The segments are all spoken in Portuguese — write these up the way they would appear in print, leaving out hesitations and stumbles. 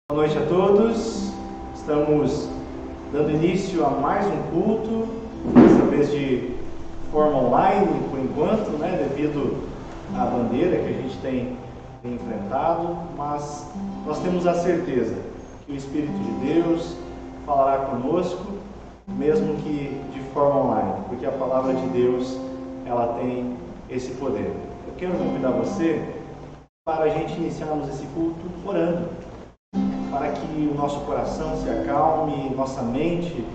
Boa noite a todos. Estamos dando início a mais um culto, dessa vez de forma online por enquanto, devido à bandeira que a gente tem enfrentado, mas nós temos a certeza que o Espírito de Deus falará conosco, mesmo que de forma online, porque a palavra de Deus, ela tem esse poder. Eu quero convidar você para a gente iniciarmos esse culto orando, para que o nosso coração se acalme, nossa mente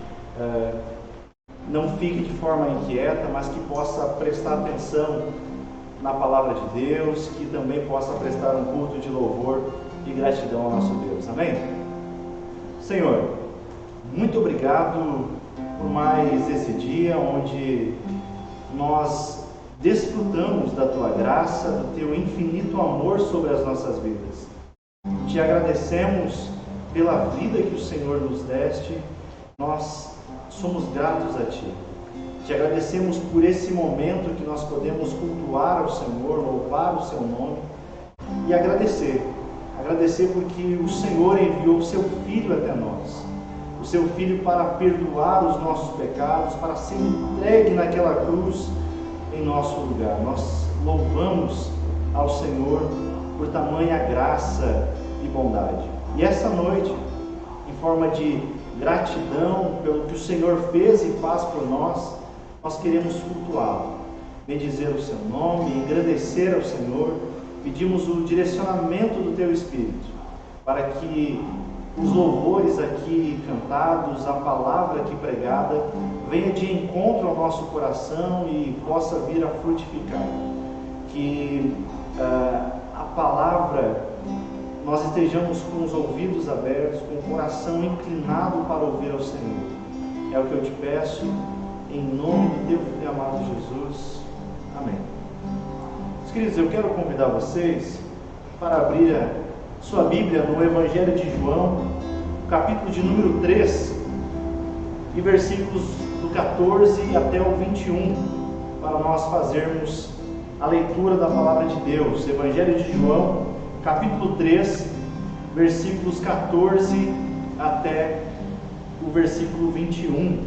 não fique de forma inquieta, mas que possa prestar atenção na palavra de Deus, que também possa prestar um culto de louvor e gratidão ao nosso Deus. Amém? Senhor, muito obrigado por mais esse dia onde nós desfrutamos da Tua graça, do Teu infinito amor sobre as nossas vidas. Te agradecemos pela vida que o Senhor nos deste, nós somos gratos a Ti. Te agradecemos por esse momento que nós podemos cultuar ao Senhor, louvar o Seu nome e agradecer porque o Senhor enviou o Seu Filho até nós, o Seu Filho para perdoar os nossos pecados, para ser entregue naquela cruz em nosso lugar. Nós louvamos ao Senhor por tamanha graça e bondade. E essa noite, em forma de gratidão pelo que o Senhor fez e faz por nós, nós queremos cultuá-lo, bendizer o Seu nome, engrandecer ao Senhor. Pedimos o direcionamento do Teu Espírito, para que os louvores aqui cantados, a palavra aqui pregada, venha de encontro ao nosso coração e possa vir a frutificar. Que a palavra, nós estejamos com os ouvidos abertos, com o coração inclinado para ouvir ao Senhor. É o que eu te peço, em nome do Teu Filho amado Jesus. Amém. Meus queridos, eu quero convidar vocês para abrir a sua Bíblia no Evangelho de João, capítulo de número 3, e versículos do 14 até o 21, para nós fazermos a leitura da palavra de Deus. Evangelho de João, capítulo 3, versículos 14 até o versículo 21.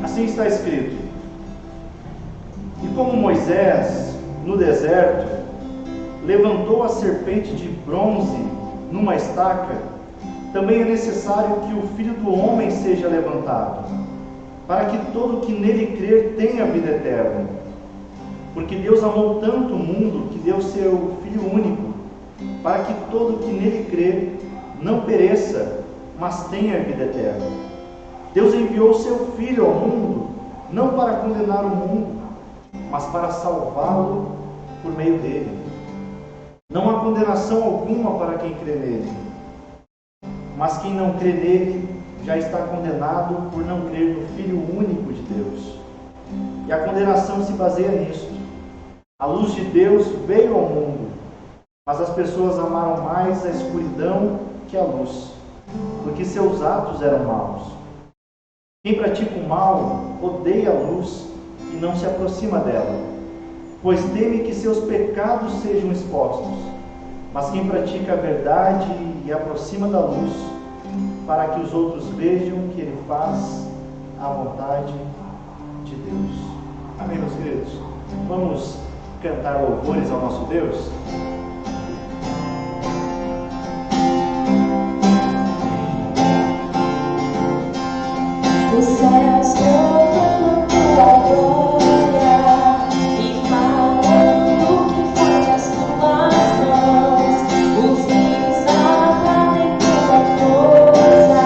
Assim está escrito: E como Moisés, no deserto, levantou a serpente de bronze numa estaca, também é necessário que o Filho do Homem seja levantado, para que todo que nele crer tenha vida eterna. Porque Deus amou tanto o mundo que deu seu Filho único, para que todo que nele crer não pereça, mas tenha vida eterna. Deus enviou seu Filho ao mundo, não para condenar o mundo, mas para salvá-lo por meio dele. Não há condenação alguma para quem crê nele, mas quem não crê nele já está condenado por não crer no Filho único de Deus. E a condenação se baseia nisto: a luz de Deus veio ao mundo, mas as pessoas amaram mais a escuridão que a luz, porque seus atos eram maus. Quem pratica o mal odeia a luz e não se aproxima dela, pois teme que seus pecados sejam expostos. Mas quem pratica a verdade e aproxima da luz, para que os outros vejam que ele faz a vontade de Deus. Amém, meus queridos? Vamos cantar louvores ao nosso Deus? Os céus proclamam tua glória e falam o que faz as tuas mãos. Os rios aplaudem tua força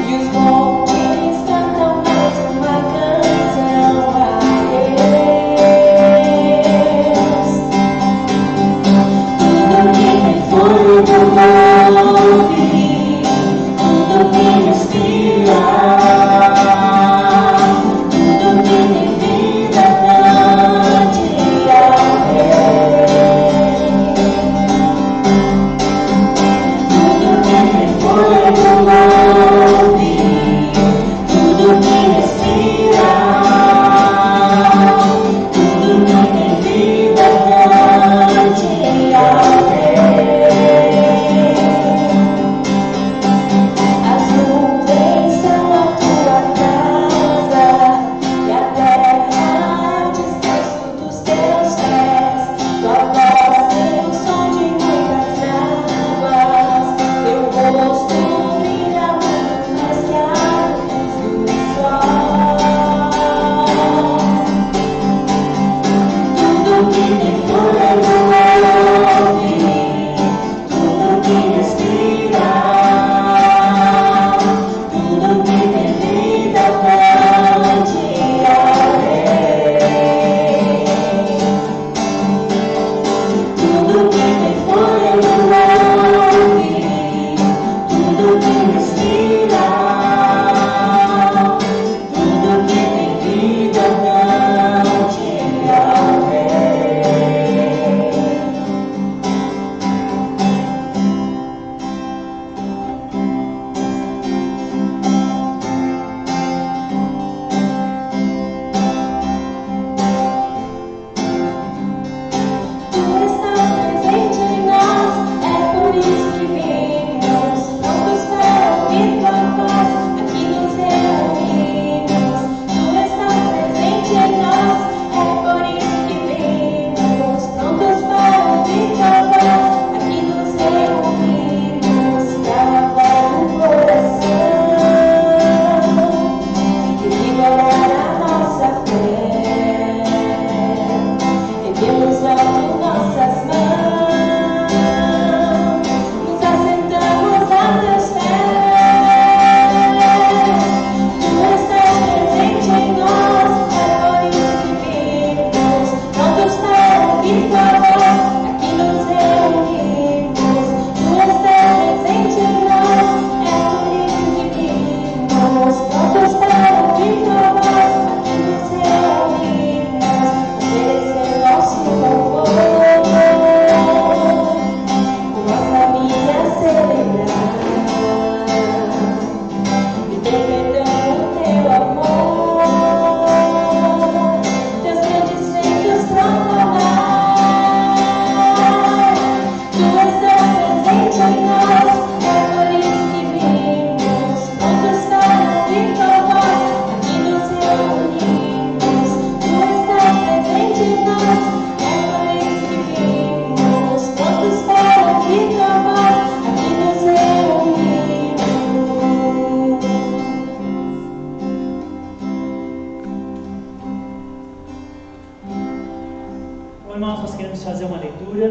e os montes cantam mais uma canção a Deus.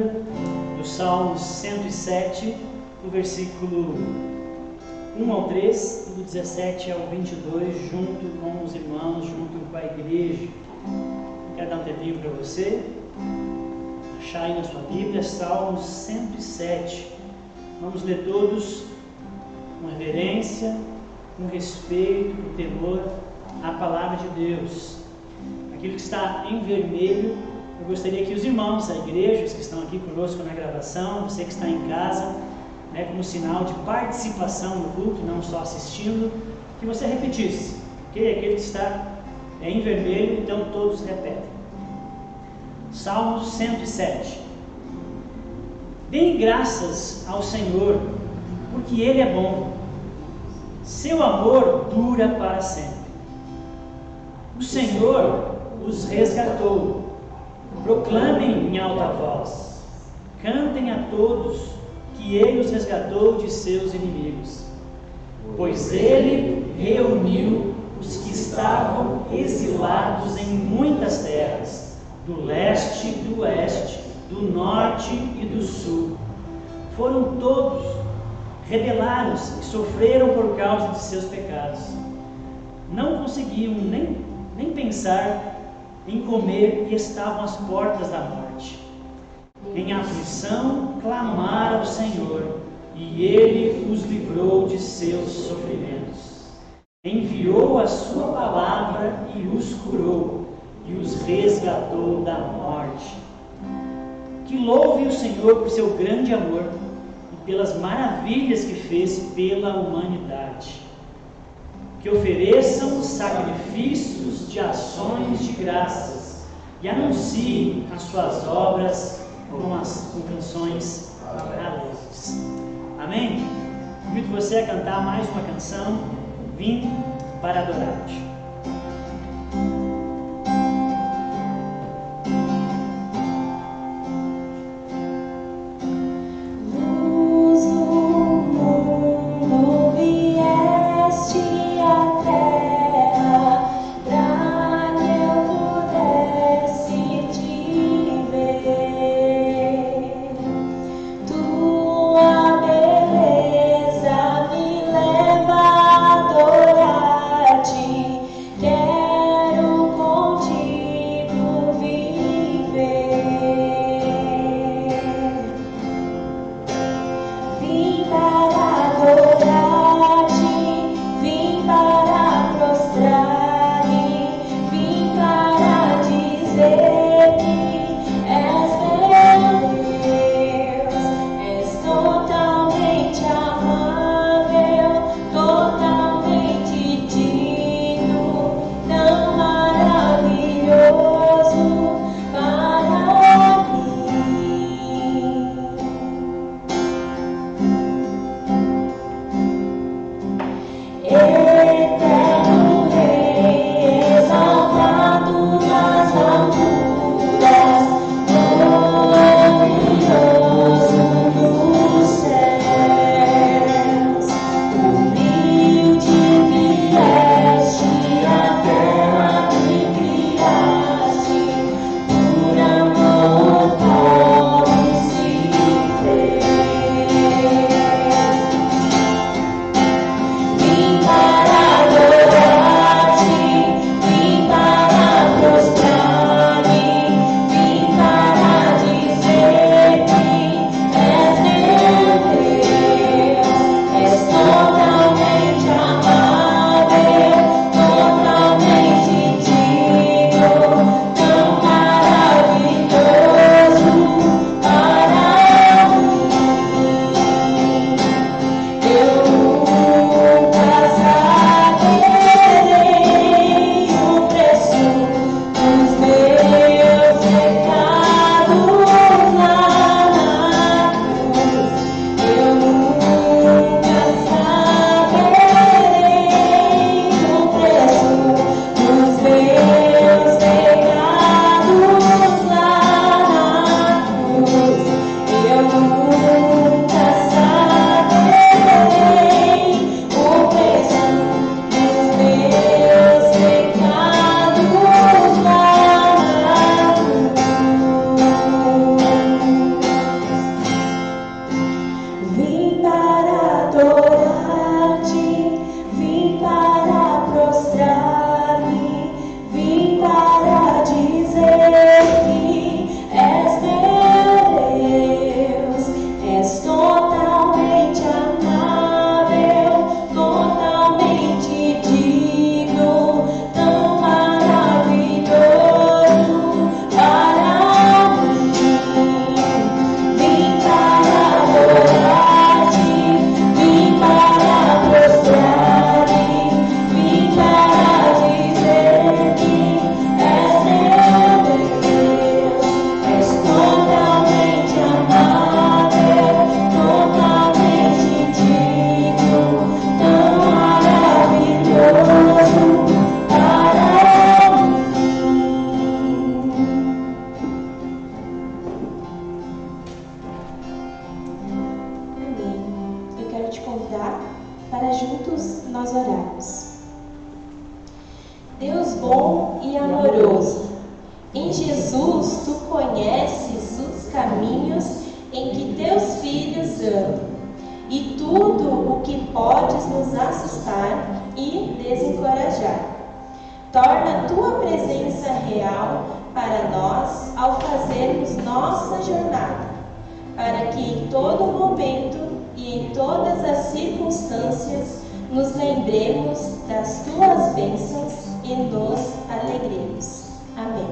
leitura do Salmo 107, do versículo 1 ao 3 e do 17 ao 22, junto com os irmãos, junto com a igreja. Quero dar um tempinho para você achar aí na sua Bíblia, Salmo 107. Vamos ler todos com reverência, com respeito, com temor à palavra de Deus. Aquilo que está em vermelho, eu gostaria que os irmãos, a igreja, os que estão aqui conosco na gravação, você que está em casa, como sinal de participação no culto, não só assistindo, que você repetisse, ok? Aquele que está em vermelho, então todos repetem. Salmo 107. Deem graças ao Senhor, porque Ele é bom. Seu amor dura para sempre. O Senhor os resgatou. Proclamem em alta voz. Cantem a todos que Ele os resgatou de seus inimigos. Pois Ele reuniu os que estavam exilados em muitas terras, do leste e do oeste, do norte e do sul. Foram todos, rebelaram-se e sofreram por causa de seus pecados. Não conseguiam nem pensar em comer e estavam às portas da morte. Em aflição clamaram ao Senhor, e Ele os livrou de seus sofrimentos. Enviou a sua palavra e os curou, e os resgatou da morte. Que louve o Senhor por seu grande amor e pelas maravilhas que fez pela humanidade. Que ofereçam sacrifícios de ações de graças e anunciem as suas obras com canções alegres. Amém? Convido você a cantar mais uma canção, Vim para adorar-te. Beleza me leva a adorar-te. te convidar para juntos nós orarmos. Deus bom e amoroso, em Jesus tu conheces os caminhos em que teus filhos andam e tudo o que podes nos assustar e desencorajar. Torna tua presença real para nós ao fazermos nossa jornada, para que em todo momento e em todas as circunstâncias nos lembremos das tuas bênçãos e nos alegremos. Amém.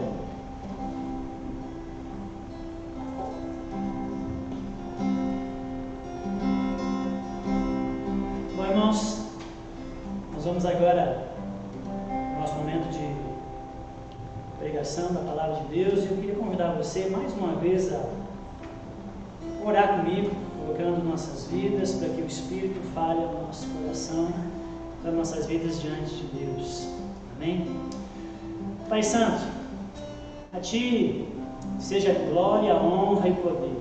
Bom, irmãos, nós vamos agora ao nosso momento de pregação da Palavra de Deus, e eu queria convidar você mais uma vez a orar comigo, colocando nossas vidas para que o Espírito fale ao nosso coração, das nossas vidas diante de Deus. Amém? Pai Santo, a Ti seja a glória, a honra e o poder.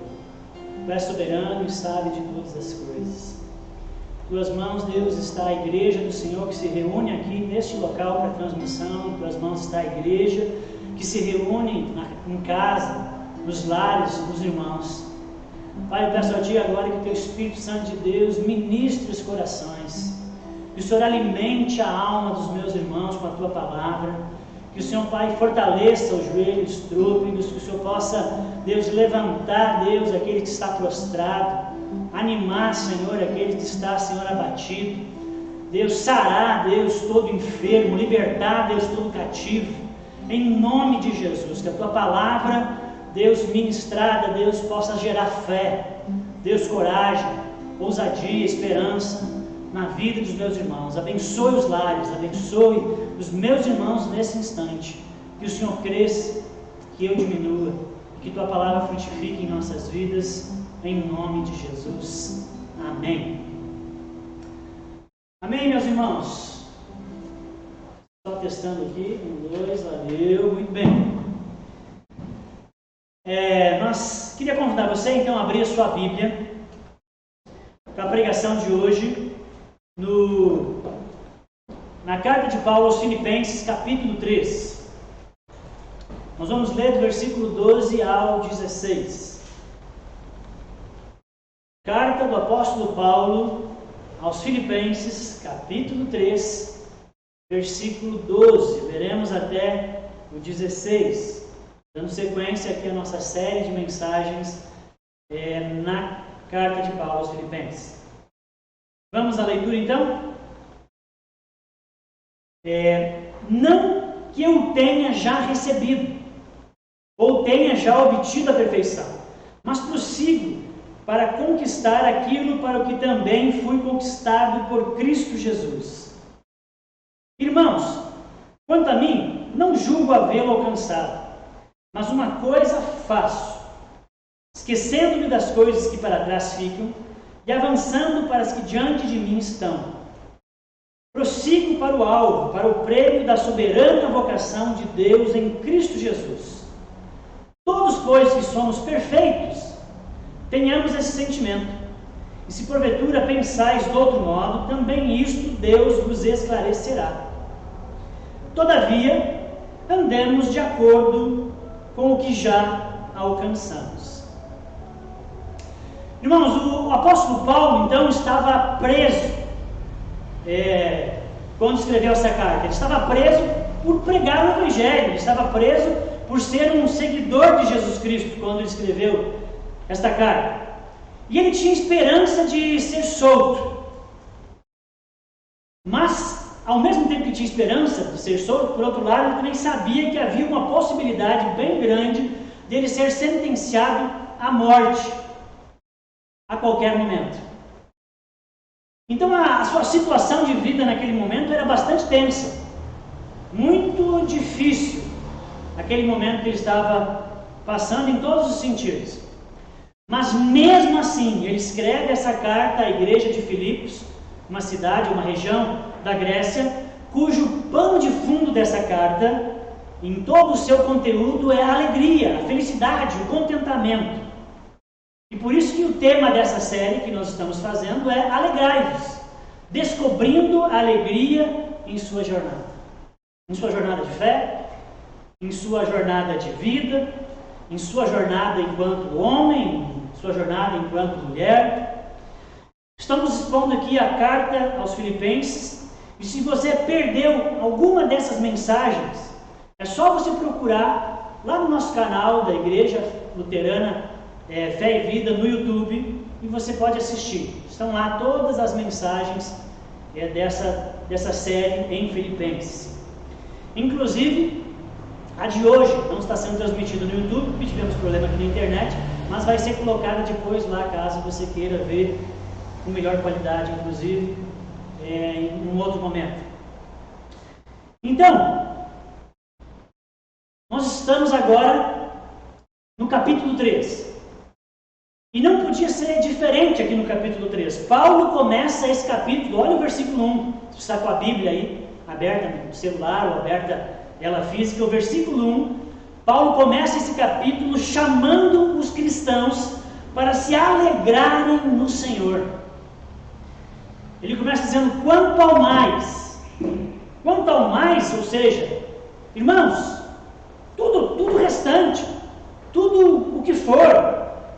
Tu és soberano e sabe de todas as coisas. Em Tuas mãos, Deus, está a igreja do Senhor que se reúne aqui neste local para transmissão. Em Tuas mãos está a igreja que se reúne em casa, nos lares dos irmãos. Pai, eu peço a Ti agora que o Teu Espírito Santo de Deus ministre os corações, que o Senhor alimente a alma dos meus irmãos com a Tua palavra, que o Senhor, Pai, fortaleça os joelhos trôpegos, que o Senhor possa, Deus, levantar, Deus, aquele que está prostrado, animar, Senhor, aquele que está, Senhor, abatido, Deus, sarar, Deus, todo enfermo, libertar, Deus, todo cativo, em nome de Jesus, que a Tua palavra, Deus, ministrada, Deus, possa gerar fé, Deus, coragem, ousadia, esperança na vida dos meus irmãos. Abençoe os lares, abençoe os meus irmãos nesse instante. Que o Senhor cresça, que eu diminua, que Tua palavra frutifique em nossas vidas, em nome de Jesus. Amém. Amém, meus irmãos? Só testando aqui, 1, 2, valeu, muito bem. Nós queria convidar você então a abrir a sua Bíblia para a pregação de hoje na carta de Paulo aos Filipenses, capítulo 3. Nós vamos ler do versículo 12 ao 16. Carta do apóstolo Paulo aos Filipenses, capítulo 3, versículo 12. Veremos até o 16. Dando sequência aqui à nossa série de mensagens na carta de Paulo aos Filipenses. Vamos à leitura então? Não que eu tenha já recebido, ou tenha já obtido a perfeição, mas prossigo para conquistar aquilo para o que também fui conquistado por Cristo Jesus. Irmãos, quanto a mim, não julgo havê-lo alcançado, mas uma coisa faço, esquecendo-me das coisas que para trás ficam e avançando para as que diante de mim estão. Prossigo para o alvo, para o prêmio da soberana vocação de Deus em Cristo Jesus. Todos, pois, que somos perfeitos, tenhamos esse sentimento. E se porventura pensais de outro modo, também isto Deus vos esclarecerá. Todavia, andemos de acordo com o que já alcançamos. Irmãos, o apóstolo Paulo, então, estava preso quando escreveu essa carta. Ele estava preso por pregar o Evangelho, ele estava preso por ser um seguidor de Jesus Cristo, quando ele escreveu esta carta. E ele tinha esperança de ser solto. Mas, ao mesmo tempo que tinha esperança de ser solto, por outro lado, ele também sabia que havia uma possibilidade bem grande dele ser sentenciado à morte a qualquer momento. Então a sua situação de vida naquele momento era bastante tensa, muito difícil, aquele momento que ele estava passando em todos os sentidos. Mas mesmo assim, ele escreve essa carta à igreja de Filipos, uma cidade, uma região da Grécia, cujo pano de fundo dessa carta, em todo o seu conteúdo, é a alegria, a felicidade, o contentamento. E por isso que o tema dessa série que nós estamos fazendo é Alegrai-vos, descobrindo a alegria em sua jornada. Em sua jornada de fé, em sua jornada de vida, em sua jornada enquanto homem, em sua jornada enquanto mulher. Estamos expondo aqui a carta aos Filipenses, e se você perdeu alguma dessas mensagens, é só você procurar lá no nosso canal da Igreja Luterana Fé e Vida no YouTube, e você pode assistir. Estão lá todas as mensagens dessa série em Filipenses. Inclusive, a de hoje não está sendo transmitida no YouTube, porque tivemos problema aqui na internet, mas vai ser colocada depois lá, caso você queira ver com melhor qualidade, inclusive, em um outro momento. Então, nós estamos agora no capítulo 3. E não podia ser diferente aqui no capítulo 3. Paulo começa esse capítulo, olha o versículo 1, você está com a Bíblia aí, aberta no celular ou aberta ela física, o versículo 1, Paulo começa esse capítulo chamando os cristãos para se alegrarem no Senhor. Ele começa dizendo, quanto ao mais, ou seja, irmãos, tudo restante, tudo o que for,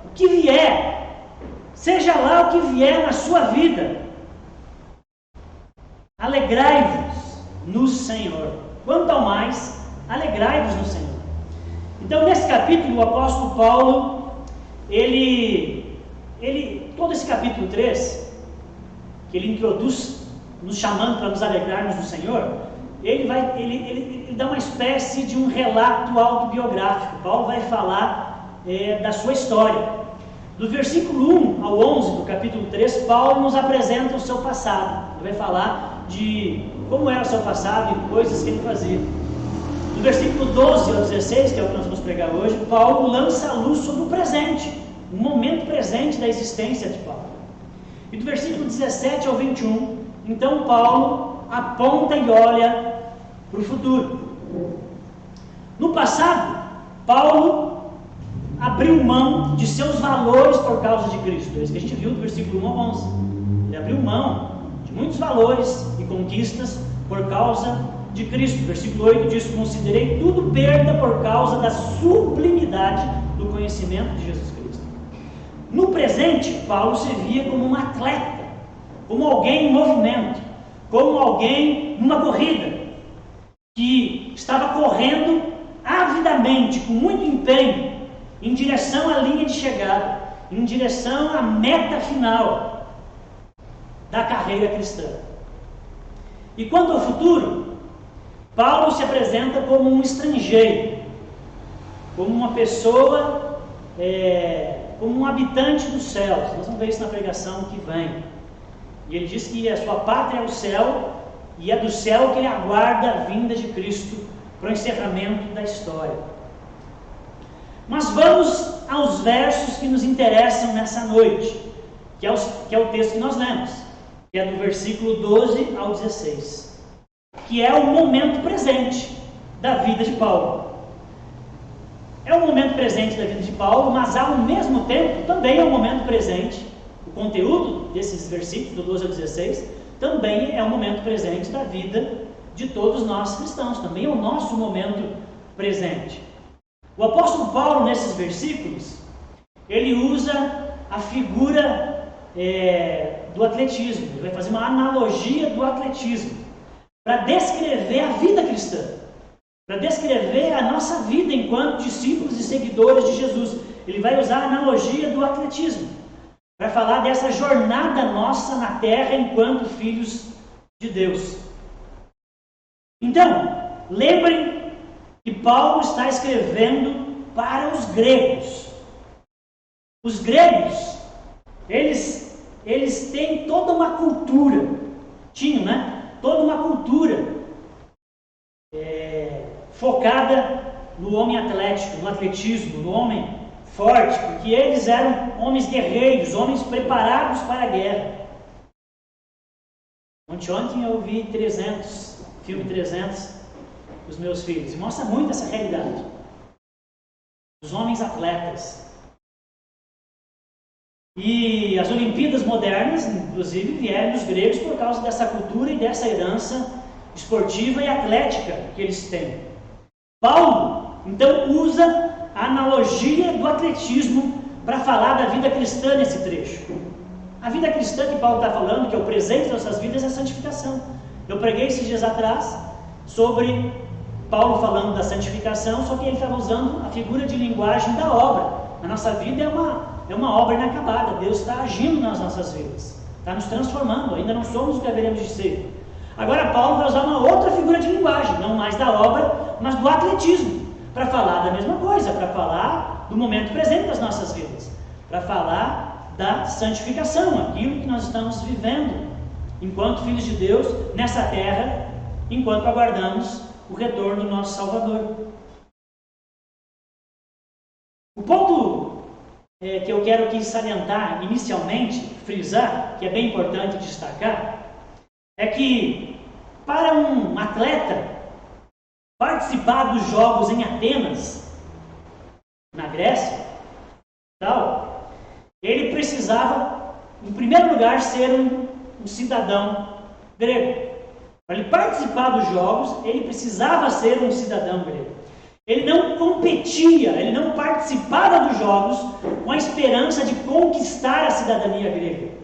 o que vier, seja lá o que vier na sua vida, alegrai-vos no Senhor. Quanto ao mais, alegrai-vos no Senhor. Então, nesse capítulo, o apóstolo Paulo, todo esse capítulo 3, que ele introduz, nos chamando para nos alegrarmos no Senhor, ele dá uma espécie de um relato autobiográfico. Paulo vai falar da sua história. Do versículo 1 ao 11 do capítulo 3, Paulo nos apresenta o seu passado. Ele vai falar de como era o seu passado e coisas que ele fazia. Do versículo 12 ao 16, que é o que nós vamos pregar hoje, Paulo lança a luz sobre o presente, o momento presente da existência de Paulo. E do versículo 17 ao 21, então Paulo aponta e olha para o futuro. No passado, Paulo abriu mão de seus valores por causa de Cristo. É isso que a gente viu do versículo 1 ao 11. Ele abriu mão de muitos valores e conquistas por causa de Cristo. Versículo 8 diz, considerei tudo perda por causa da sublimidade do conhecimento de Jesus Cristo. No presente, Paulo se via como um atleta, como alguém em movimento, como alguém numa corrida, que estava correndo avidamente, com muito empenho, em direção à linha de chegada, em direção à meta final da carreira cristã. E quanto ao futuro, Paulo se apresenta como um estrangeiro, como uma pessoa, como um habitante dos céus. Nós vamos ver isso na pregação que vem. E ele diz que a sua pátria é o céu, e é do céu que ele aguarda a vinda de Cristo para o encerramento da história. Mas vamos aos versos que nos interessam nessa noite, que é o texto que nós lemos, que é do versículo 12 ao 16, que é o momento presente da vida de Paulo. É o momento presente da vida de Paulo, mas ao mesmo tempo também é o momento presente, o conteúdo desses versículos, do 12 ao 16, também é o momento presente da vida de todos nós cristãos, também é o nosso momento presente. O apóstolo Paulo, nesses versículos, ele usa a figura do atletismo. Ele vai fazer uma analogia do atletismo para descrever a vida cristã, para descrever a nossa vida enquanto discípulos e seguidores de Jesus. Ele vai usar a analogia do atletismo para falar dessa jornada nossa na terra enquanto filhos de Deus. Então, lembrem que Paulo está escrevendo para os gregos. Os gregos, eles têm toda uma cultura, tinham, né? Toda uma cultura focada no homem atlético, no atletismo, no homem forte, porque eles eram homens guerreiros, homens preparados para a guerra. Ontem eu vi 300, filme 300, os meus filhos, e mostra muito essa realidade. Os homens atletas. E as Olimpíadas modernas, inclusive, vieram dos gregos por causa dessa cultura e dessa herança esportiva e atlética que eles têm. Paulo, então, usa a analogia do atletismo para falar da vida cristã nesse trecho. A vida cristã que Paulo está falando, que é o presente das nossas vidas, é a santificação. Eu preguei esses dias atrás sobre Paulo falando da santificação, só que ele estava usando a figura de linguagem da obra. A nossa vida é uma obra inacabada. Deus está agindo nas nossas vidas, está nos transformando. Ainda não somos o que haveremos de ser. Agora Paulo vai usar uma outra figura de linguagem, não mais da obra, mas do atletismo, para falar da mesma coisa, para falar do momento presente das nossas vidas, para falar da santificação, aquilo que nós estamos vivendo enquanto filhos de Deus nessa terra, enquanto aguardamos o retorno do nosso Salvador. O ponto que eu quero aqui salientar inicialmente, frisar, que é bem importante destacar, é que para um atleta participar dos Jogos em Atenas, na Grécia, ele precisava, em primeiro lugar, ser um cidadão grego. Para ele participar dos Jogos, ele precisava ser um cidadão grego. Ele não competia, ele não participava dos Jogos com a esperança de conquistar a cidadania grega.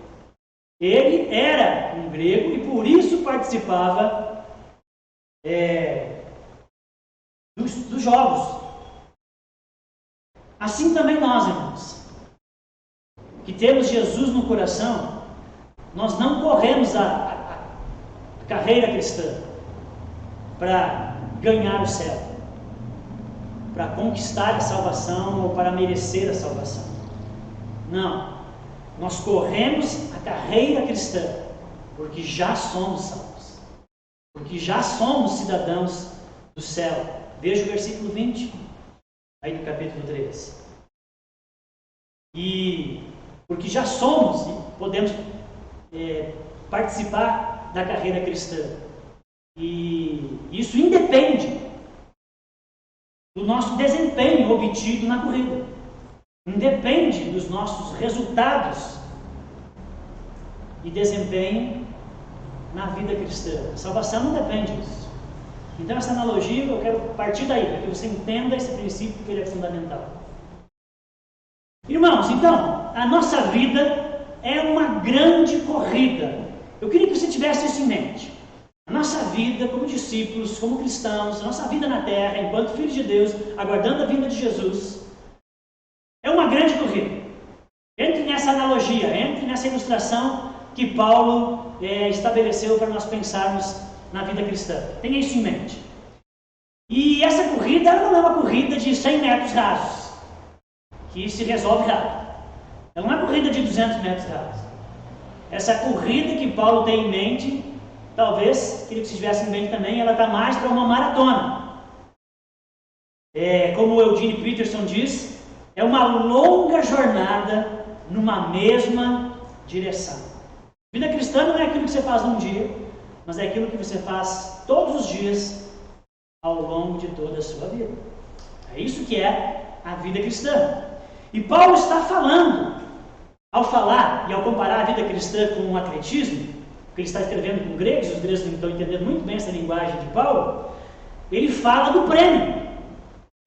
Ele era um grego e por isso participava dos Jogos. Assim também nós, irmãos, que temos Jesus no coração, nós não corremos a carreira cristã para ganhar o céu, para conquistar a salvação ou para merecer a salvação. Não. Nós corremos a carreira cristã porque já somos salvos, porque já somos cidadãos do céu. Veja o versículo 20, aí do capítulo 13. E porque já somos e podemos participar da carreira cristã. E isso independe do nosso desempenho obtido na corrida. Independe dos nossos resultados e desempenho na vida cristã. A salvação não depende disso. Então essa analogia eu quero partir daí, para que você entenda esse princípio, que ele é fundamental. Irmãos, então, a nossa vida é uma grande corrida. Eu queria que você tivesse isso em mente. A nossa vida como discípulos, como cristãos, a nossa vida na terra, enquanto filhos de Deus, aguardando a vinda de Jesus, é uma grande corrida. Entre nessa analogia, entre nessa ilustração que Paulo estabeleceu para nós pensarmos na vida cristã. Tenha isso em mente. E essa corrida ela não é uma corrida de 100 metros rasos, que se resolve rápido. Ela não é uma corrida de 200 metros rasos. Essa corrida que Paulo tem em mente, talvez, queria que vocês tivessem em mente também, ela está mais para uma maratona. Como o Eugene Peterson diz, é uma longa jornada numa mesma direção. Vida cristã não é aquilo que você faz num dia, mas é aquilo que você faz todos os dias ao longo de toda a sua vida. É isso que é a vida cristã. E Paulo está falando, ao falar e ao comparar a vida cristã com o atletismo, porque ele está escrevendo com gregos, os gregos não estão entendendo muito bem essa linguagem de Paulo, ele fala do prêmio.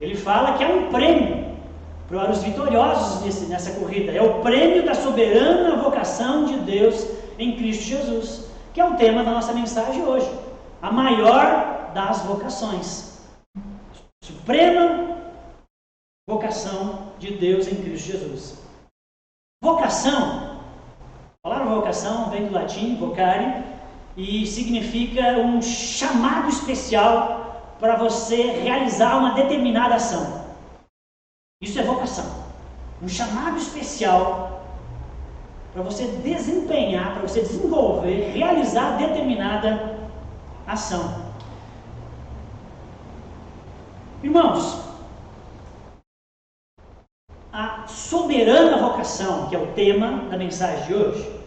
Ele fala que é um prêmio para os vitoriosos nessa corrida. É o prêmio da soberana vocação de Deus em Cristo Jesus, que é o tema da nossa mensagem hoje. A maior das vocações. Suprema vocação de Deus em Cristo Jesus. Vocação. A palavra vocação vem do latim, vocare, e significa um chamado especial para você realizar uma determinada ação. Isso é vocação. Um chamado especial para você desempenhar, para você desenvolver, realizar determinada ação. Irmãos, a soberana vocação, que é o tema da mensagem de hoje,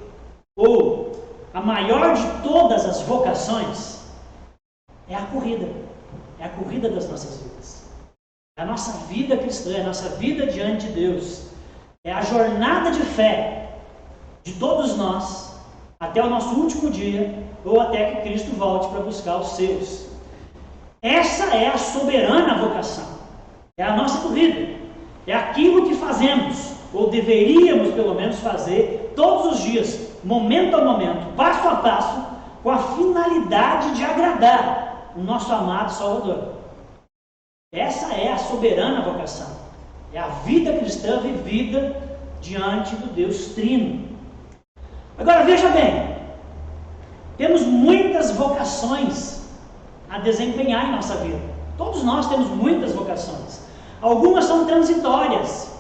ou a maior de todas as vocações, é a corrida das nossas vidas. É a nossa vida cristã, é a nossa vida diante de Deus. É a jornada de fé de todos nós, até o nosso último dia, ou até que Cristo volte para buscar os seus. Essa é a soberana vocação, é a nossa corrida, é aquilo que fazemos, ou deveríamos pelo menos fazer, todos os dias, momento a momento, passo a passo, com a finalidade de agradar o nosso amado Salvador. Essa é a soberana vocação, é a vida cristã vivida diante do Deus Trino. Agora veja bem, temos muitas vocações a desempenhar em nossa vida. Todos nós temos muitas vocações. Algumas são transitórias.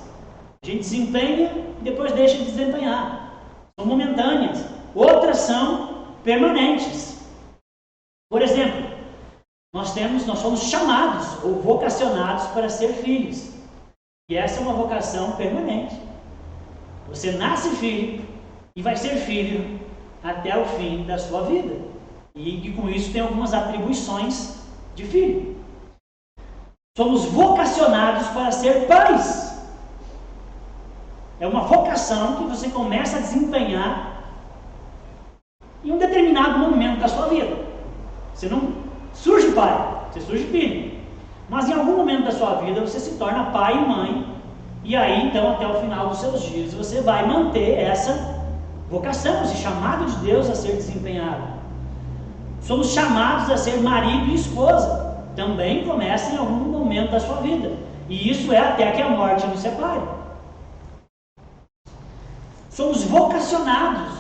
A gente desempenha e depois deixa de desempenhar. São momentâneas. Outras são permanentes. Por exemplo, nós somos chamados ou vocacionados para ser filhos. E essa é uma vocação permanente. Você nasce filho e vai ser filho até o fim da sua vida. E com isso tem algumas atribuições de filho. Somos vocacionados para ser pais. É uma vocação que você começa a desempenhar em um determinado momento da sua vida. Você não surge pai, você surge filho. Mas em algum momento da sua vida você se torna pai e mãe. E aí então até o final dos seus dias você vai manter essa vocação, esse chamado de Deus a ser desempenhado. Somos chamados a ser marido e esposa. Também começa em algum momento da sua vida. E isso é até que a morte nos separe. Somos vocacionados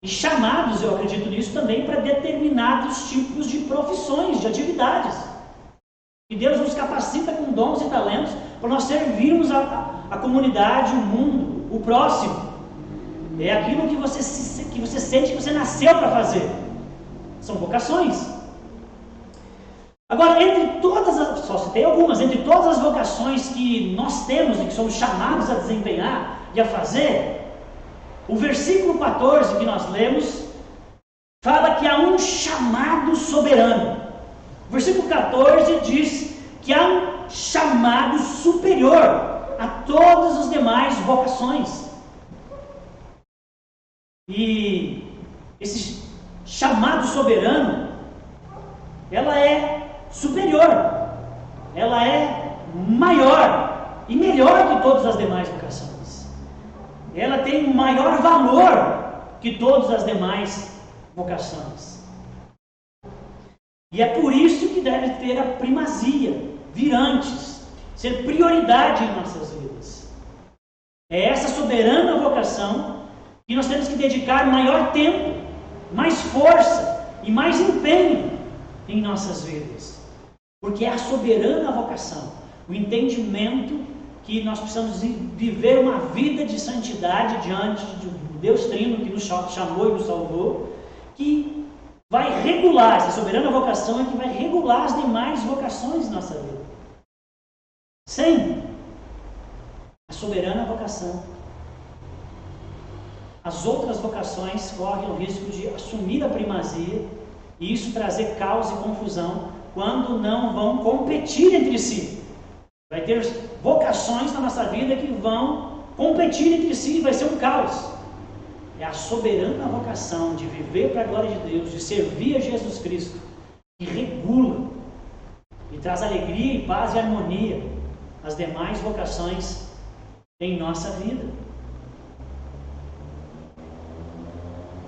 e chamados, eu acredito nisso, também para determinados tipos de profissões, de atividades. E Deus nos capacita com dons e talentos para nós servirmos a comunidade, o mundo, o próximo. É aquilo que você sente que você nasceu para fazer. São vocações. Agora, só citei algumas, entre todas as vocações que nós temos e que somos chamados a desempenhar e a fazer, o versículo 14 que nós lemos fala que há um chamado soberano. O versículo 14 diz que há um chamado superior a todas as demais vocações. E esse chamado soberano, ela é superior, ela é maior e melhor que todas as demais vocações. Ela tem um maior valor que todas as demais vocações. E é por isso que deve ter a primazia, vir antes, ser prioridade em nossas vidas. É essa soberana vocação que nós temos que dedicar maior tempo, mais força e mais empenho em nossas vidas. Porque é a soberana vocação, o entendimento que nós precisamos viver uma vida de santidade diante do Deus Trino que nos chamou e nos salvou, que vai regular, essa soberana vocação é que vai regular as demais vocações de nossa vida. Sem a soberana vocação, as outras vocações correm o risco de assumir a primazia e isso trazer caos e confusão quando não vão competir entre si. Vai ter vocações na nossa vida que vão competir entre si e vai ser um caos. É a soberana vocação de viver para a glória de Deus, de servir a Jesus Cristo, que regula e traz alegria e paz e harmonia às demais vocações em nossa vida.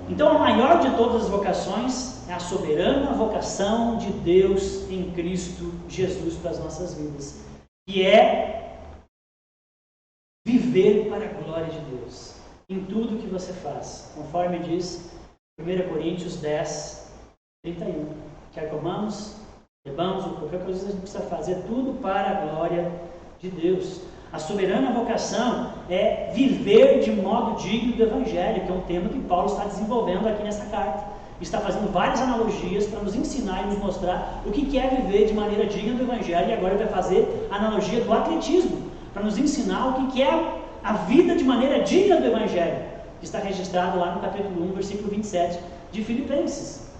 Então, a maior de todas as vocações é a soberana vocação de Deus em Cristo Jesus para as nossas vidas, que é viver para a glória de Deus em tudo que você faz, conforme diz 1 Coríntios 10, 31. Quer comamos, bebamos ou qualquer coisa, a gente precisa fazer tudo para a glória de Deus. A soberana vocação é viver de modo digno do Evangelho, que é um tema que Paulo está desenvolvendo aqui nessa carta. Está fazendo várias analogias para nos ensinar e nos mostrar o que é viver de maneira digna do Evangelho, e agora ele vai fazer a analogia do atletismo, para nos ensinar o que é a vida de maneira digna do Evangelho, que está registrado lá no capítulo 1, versículo 27 de Filipenses.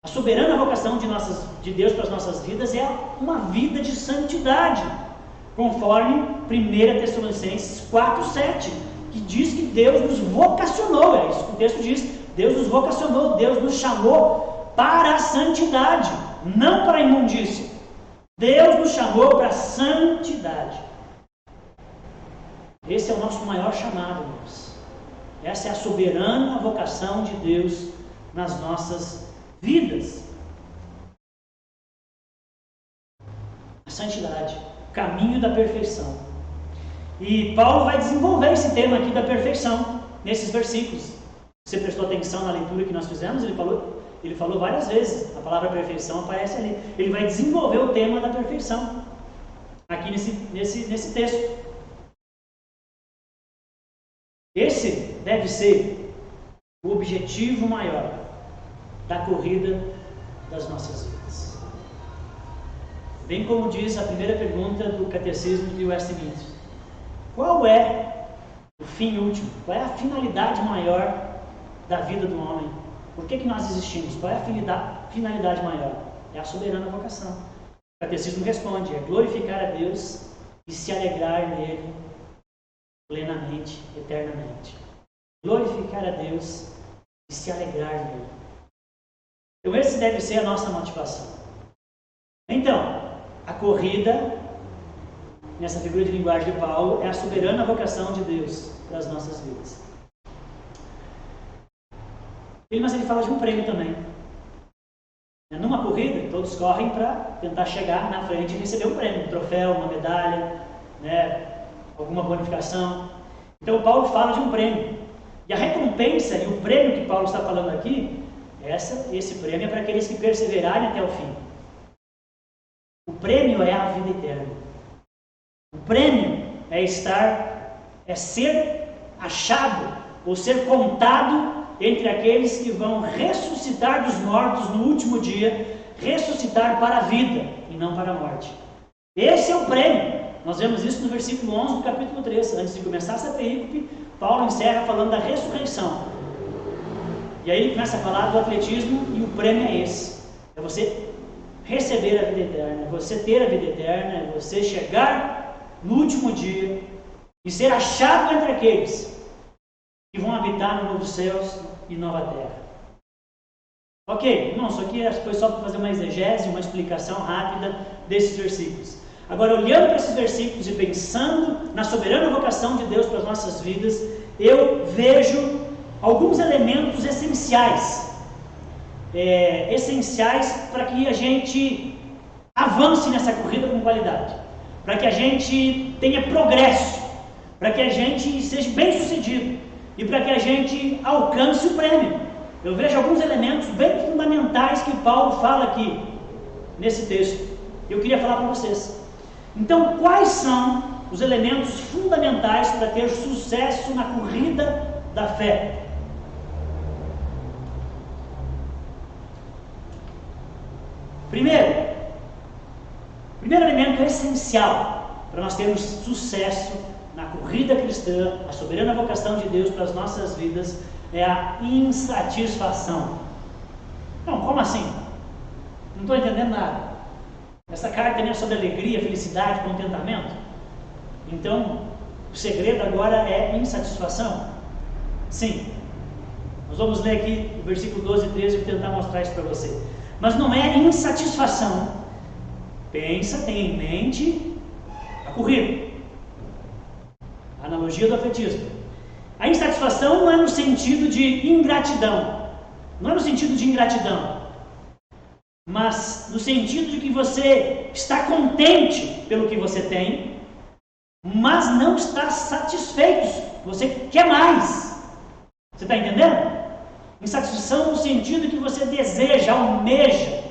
A soberana vocação de Deus para as nossas vidas é uma vida de santidade, conforme 1 Tessalonicenses 4,7, que diz que Deus nos vocacionou, é isso que o texto diz, Deus nos vocacionou, Deus nos chamou para a santidade, não para a imundícia. Deus nos chamou para a santidade. Esse é o nosso maior chamado, irmãos. Essa é a soberana vocação de Deus nas nossas vidas. A santidade, o caminho da perfeição. E Paulo vai desenvolver esse tema aqui da perfeição nesses versículos. Você prestou atenção na leitura que nós fizemos? Ele falou várias vezes, a palavra perfeição aparece ali. Ele vai desenvolver o tema da perfeição aqui nesse texto. Esse deve ser o objetivo maior da corrida das nossas vidas. Bem como diz a primeira pergunta do Catecismo de Westminster. Qual é o fim último? Qual é a finalidade maior da vida do homem? Por que nós existimos? Qual é a finalidade maior? É a soberana vocação. O Catecismo responde: é glorificar a Deus e se alegrar nele plenamente, eternamente. Glorificar a Deus e se alegrar nele. Então esse deve ser a nossa motivação. Então, a corrida, nessa figura de linguagem de Paulo, é a soberana vocação de Deus para as nossas vidas. Mas ele fala de um prêmio também. Numa corrida, todos correm para tentar chegar na frente e receber um prêmio, um troféu, uma medalha, alguma bonificação. Então Paulo fala de um prêmio. E a recompensa e o prêmio que Paulo está falando aqui, esse prêmio é para aqueles que perseverarem até o fim. O prêmio é a vida eterna. O prêmio é ser achado ou ser contado entre aqueles que vão ressuscitar dos mortos no último dia, ressuscitar para a vida e não para a morte. Esse é o prêmio. Nós vemos isso no versículo 11 do capítulo 3. Antes de começar essa perícope, Paulo encerra falando da ressurreição. E aí ele começa a falar do atletismo e o prêmio é esse. É você receber a vida eterna, é você ter a vida eterna, é você chegar no último dia e ser achado entre aqueles que vão habitar no novo céus e nova terra. Ok, irmãos, isso aqui foi só para fazer uma exegese, uma explicação rápida desses versículos. Agora, olhando para esses versículos e pensando na soberana vocação de Deus para as nossas vidas, eu vejo alguns elementos essenciais para que a gente avance nessa corrida com qualidade, para que a gente tenha progresso, para que a gente seja bem sucedido e para que a gente alcance o prêmio. Eu vejo alguns elementos bem fundamentais que Paulo fala aqui nesse texto. Eu queria falar para vocês. Então, quais são os elementos fundamentais para ter sucesso na corrida da fé? Primeiro elemento essencial para nós termos sucesso na corrida cristã, a soberana vocação de Deus para as nossas vidas, é a insatisfação. Não, como assim? Não estou entendendo nada. Essa carta é sobre alegria, felicidade, contentamento. Então, o segredo agora é insatisfação? Sim. Nós vamos ler aqui o versículo 12 e 13 e vou tentar mostrar isso para você. Mas não é insatisfação. Pensa, tenha em mente a corrida. A analogia do atletismo. A insatisfação não é no sentido de ingratidão. Não é no sentido de ingratidão. Mas no sentido de que você está contente pelo que você tem, mas não está satisfeito. Você quer mais. Você está entendendo? Insatisfação no sentido que você deseja, almeja,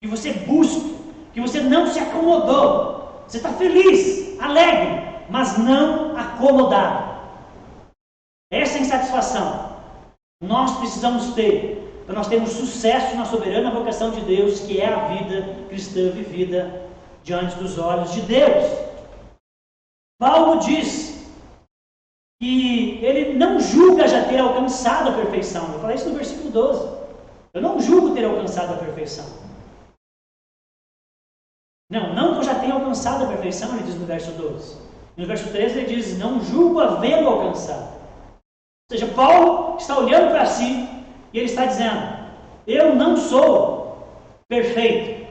que você busca, que você não se acomodou. Você está feliz, alegre, mas não acomodado. Essa é a insatisfação. Nós precisamos ter, para nós termos sucesso na soberana vocação de Deus, que é a vida cristã vivida diante dos olhos de Deus. Paulo diz que ele não julga já ter alcançado a perfeição. Eu falei isso no versículo 12. Eu não julgo ter alcançado a perfeição. Não que eu já tenha alcançado a perfeição, ele diz no verso 12. No verso 13 ele diz, não julgo havendo alcançado. Ou seja, Paulo está olhando para si e ele está dizendo, eu não sou perfeito.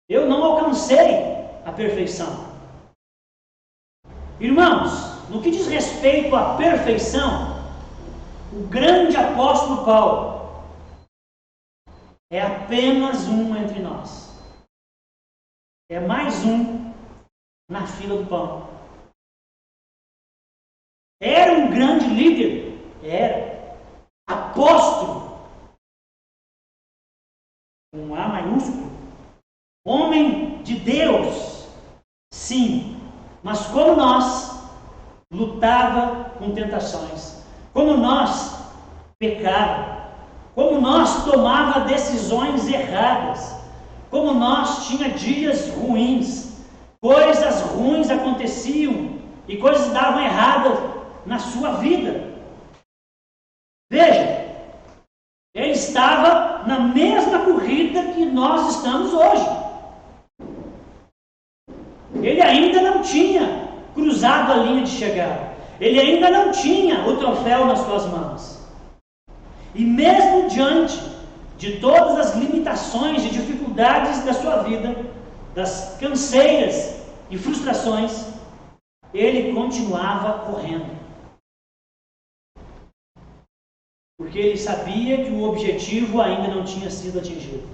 Eu não alcancei a perfeição. Irmãos, no que diz respeito à perfeição, o grande apóstolo Paulo é apenas um entre nós. É mais um na fila do pão. Era um grande líder, era apóstolo, com A maiúsculo, homem de Deus, sim, mas como nós, lutava com tentações, como nós, pecava, como nós, tomava decisões erradas, como nós, tinha dias ruins, coisas ruins aconteciam e coisas davam erradas na sua vida. Veja, ele estava na mesma corrida que nós estamos hoje. Ele ainda não tinha cruzado a linha de chegada. Ele ainda não tinha o troféu nas suas mãos. E mesmo diante de todas as limitações e dificuldades da sua vida, das canseiras e frustrações, ele continuava correndo. Porque ele sabia que o objetivo ainda não tinha sido atingido.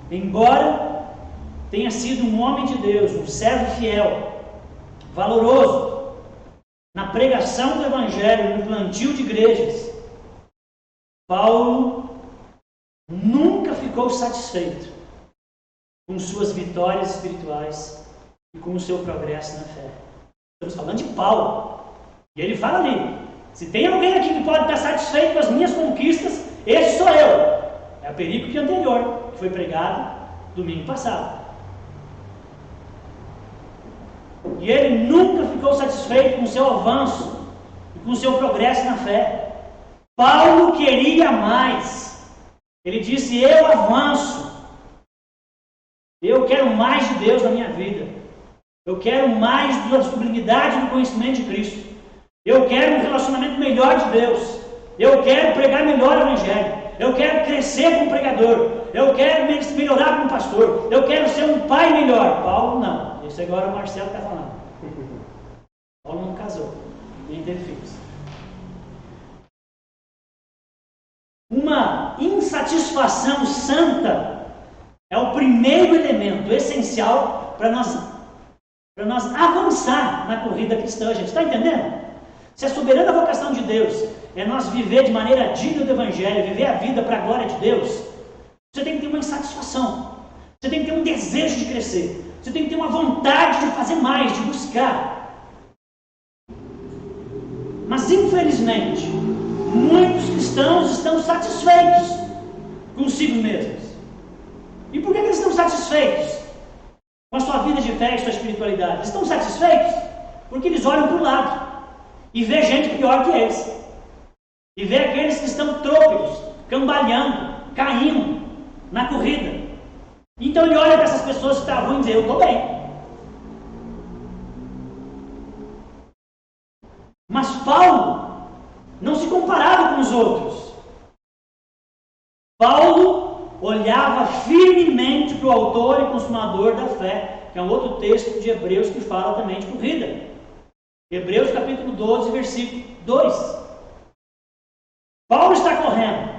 Embora tenha sido um homem de Deus, um servo fiel, valoroso, na pregação do Evangelho, no plantio de igrejas, Paulo nunca ficou satisfeito com suas vitórias espirituais e com o seu progresso na fé. Estamos falando de Paulo. E ele fala ali, se tem alguém aqui que pode estar satisfeito com as minhas conquistas, esse sou eu. É a perícope anterior, que foi pregado domingo passado. E ele nunca ficou satisfeito com o seu avanço e com o seu progresso na fé. Paulo queria mais. Ele disse, eu avanço. Eu quero mais de Deus na minha vida. Eu quero mais da sublimidade do conhecimento de Cristo. Eu quero um relacionamento melhor de Deus. Eu quero pregar melhor o Evangelho. Eu quero crescer como pregador. Eu quero melhorar como pastor. Eu quero ser um pai melhor. Paulo não. Isso agora o Marcelo está falando. Paulo não casou, nem teve filhos. Uma insatisfação santa é o primeiro elemento essencial para nós avançar na corrida cristã, gente. Está entendendo? Se a soberana vocação de Deus é nós viver de maneira digna do Evangelho, viver a vida para a glória de Deus, você tem que ter uma insatisfação, você tem que ter um desejo de crescer, você tem que ter uma vontade de fazer mais, de buscar. Mas infelizmente, muitos cristãos estão satisfeitos consigo mesmos. E por que eles estão satisfeitos com a sua vida de fé e sua espiritualidade? Eles estão satisfeitos porque eles olham para o lado e vê gente pior que eles. E vê aqueles que estão trôpegos, cambaleando, caindo na corrida. Então ele olha para essas pessoas que estão ruins e diz, eu estou bem. Mas Paulo não se comparava com os outros. Paulo olhava firmemente para o autor e consumador da fé, que é um outro texto de Hebreus que fala também de corrida. Hebreus capítulo 12, versículo 2. Paulo está correndo.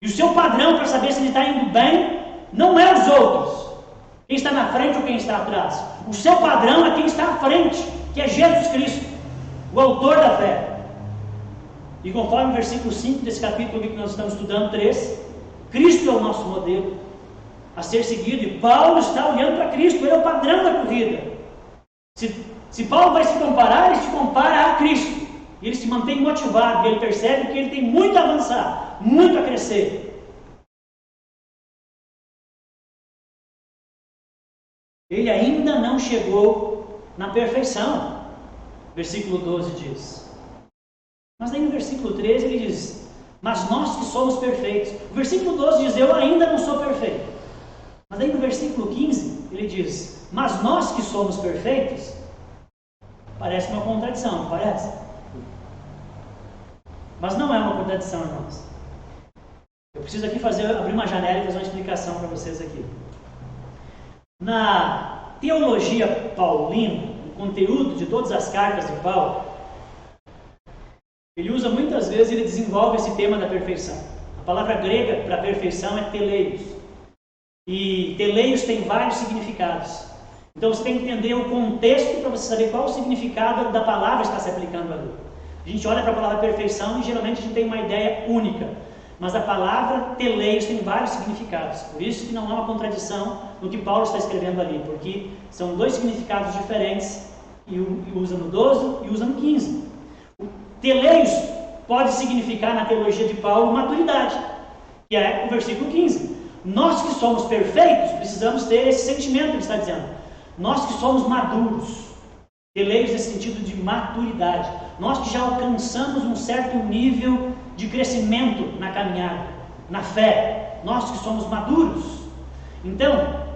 E o seu padrão para saber se ele está indo bem não é os outros. Quem está na frente ou quem está atrás. O seu padrão é quem está à frente, que é Jesus Cristo, o autor da fé. E conforme o versículo 5 desse capítulo que nós estamos estudando, 3, Cristo é o nosso modelo a ser seguido. E Paulo está olhando para Cristo, ele é o padrão da corrida. Se Paulo vai se comparar, ele se compara a Cristo. E ele se mantém motivado, e ele percebe que ele tem muito a avançar, muito a crescer. Ele ainda não chegou na perfeição. Versículo 12 diz. Mas aí no versículo 13 ele diz, mas nós que somos perfeitos. O versículo 12 diz, eu ainda não sou perfeito. Mas aí no versículo 15, ele diz: mas nós que somos perfeitos. Parece uma contradição, não parece? Mas não é uma contradição, irmãos. Eu preciso aqui abrir uma janela e fazer uma explicação para vocês aqui. Na teologia paulina, o conteúdo de todas as cartas de Paulo, ele usa muitas vezes, ele desenvolve esse tema da perfeição. A palavra grega para perfeição é teleios. E teleios tem vários significados. Então você tem que entender o contexto para você saber qual o significado da palavra está se aplicando ali. A gente olha para a palavra perfeição e geralmente a gente tem uma ideia única. Mas a palavra teleios tem vários significados. Por isso que não há uma contradição no que Paulo está escrevendo ali. Porque são dois significados diferentes. E usa no 12 e usa no 15. Teleios pode significar na teologia de Paulo maturidade. Que é o versículo 15. Nós que somos perfeitos precisamos ter esse sentimento que ele está dizendo. Nós que somos maduros. Teleios nesse sentido de maturidade. Nós que já alcançamos um certo nível de crescimento na caminhada, na fé. Nós que somos maduros. Então,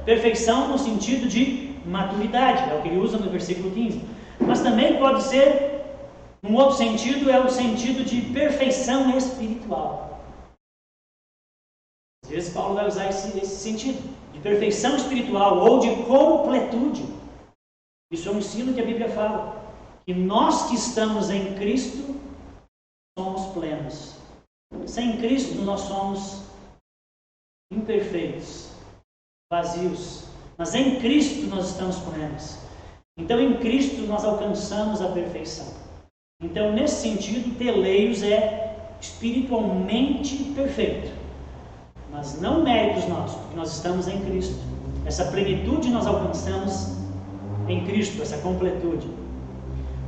perfeição no sentido de maturidade, é o que ele usa no versículo 15. Mas também pode ser, num outro sentido, é o sentido de perfeição espiritual. Às vezes Paulo vai usar esse sentido, de perfeição espiritual ou de completude. Isso é um ensino que a Bíblia fala, que nós que estamos em Cristo somos plenos. Sem Cristo nós somos imperfeitos, vazios, mas em Cristo nós estamos plenos. Então em Cristo nós alcançamos a perfeição. Então nesse sentido, teleios é espiritualmente perfeito, mas não méritos nossos, porque nós estamos em Cristo. Essa plenitude nós alcançamos em Cristo, essa completude.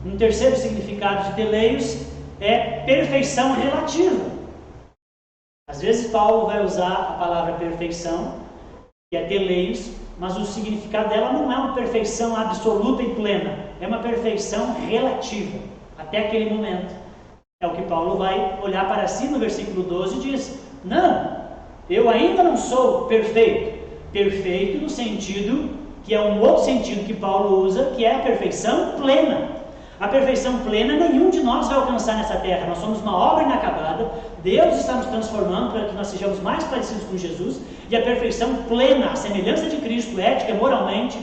Um terceiro significado de teleios é perfeição relativa. Às vezes Paulo vai usar a palavra perfeição, que é teleios, mas o significado dela não é uma perfeição absoluta e plena, é uma perfeição relativa, até aquele momento. É o que Paulo vai olhar para si no versículo 12 e diz: não, eu ainda não sou perfeito. Perfeito no sentido que é um outro sentido que Paulo usa, que é a perfeição plena. A perfeição plena nenhum de nós vai alcançar nessa terra. Nós somos uma obra inacabada. Deus está nos transformando para que nós sejamos mais parecidos com Jesus. E a perfeição plena, a semelhança de Cristo, ética, moralmente,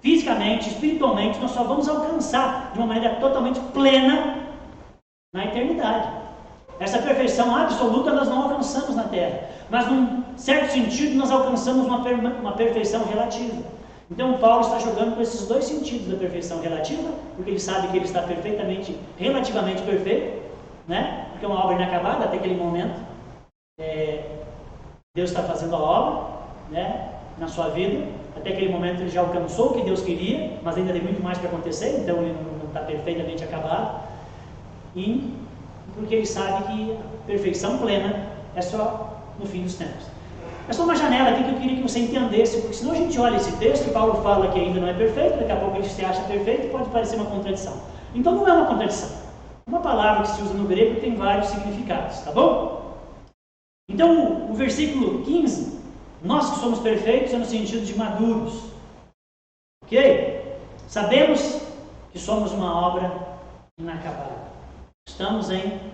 fisicamente, espiritualmente, nós só vamos alcançar de uma maneira totalmente plena na eternidade. Essa perfeição absoluta nós não alcançamos na terra. Mas num certo sentido nós alcançamos uma perfeição relativa. Então Paulo está jogando com esses dois sentidos da perfeição relativa, porque ele sabe que ele está relativamente perfeito, né? Porque é uma obra inacabada até aquele momento. Deus está fazendo a obra, né, na sua vida. Até aquele momento ele já alcançou o que Deus queria, mas ainda tem muito mais para acontecer, então ele não está perfeitamente acabado. E porque ele sabe que a perfeição plena é só no fim dos tempos. É só uma janela aqui que eu queria que você entendesse, porque senão a gente olha esse texto e Paulo fala que ainda não é perfeito, daqui a pouco ele se acha perfeito e pode parecer uma contradição. Então não é uma contradição. Uma palavra que se usa no grego tem vários significados, tá bom? Então o versículo 15, nós que somos perfeitos é no sentido de maduros. Ok? Sabemos que somos uma obra inacabada. Estamos em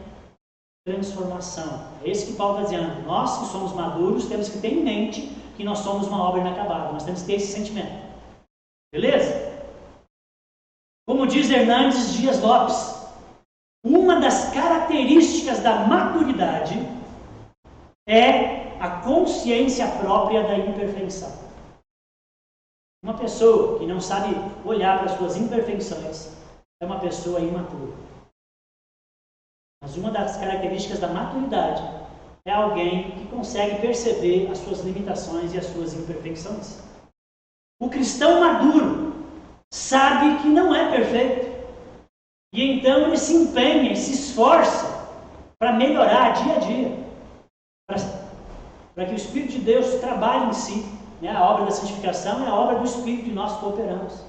transformação. É isso que Paulo está dizendo. Nós que somos maduros temos que ter em mente que nós somos uma obra inacabada. Nós temos que ter esse sentimento. Beleza? Como diz Hernandes Dias Lopes, uma das características da maturidade é a consciência própria da imperfeição. Uma pessoa que não sabe olhar para as suas imperfeições é uma pessoa imatura. Mas uma das características da maturidade é alguém que consegue perceber as suas limitações e as suas imperfeições. O cristão maduro sabe que não é perfeito. E então ele se empenha e se esforça para melhorar dia a dia. Para que o Espírito de Deus trabalhe em si. Né? A obra da santificação é a obra do Espírito e nós cooperamos.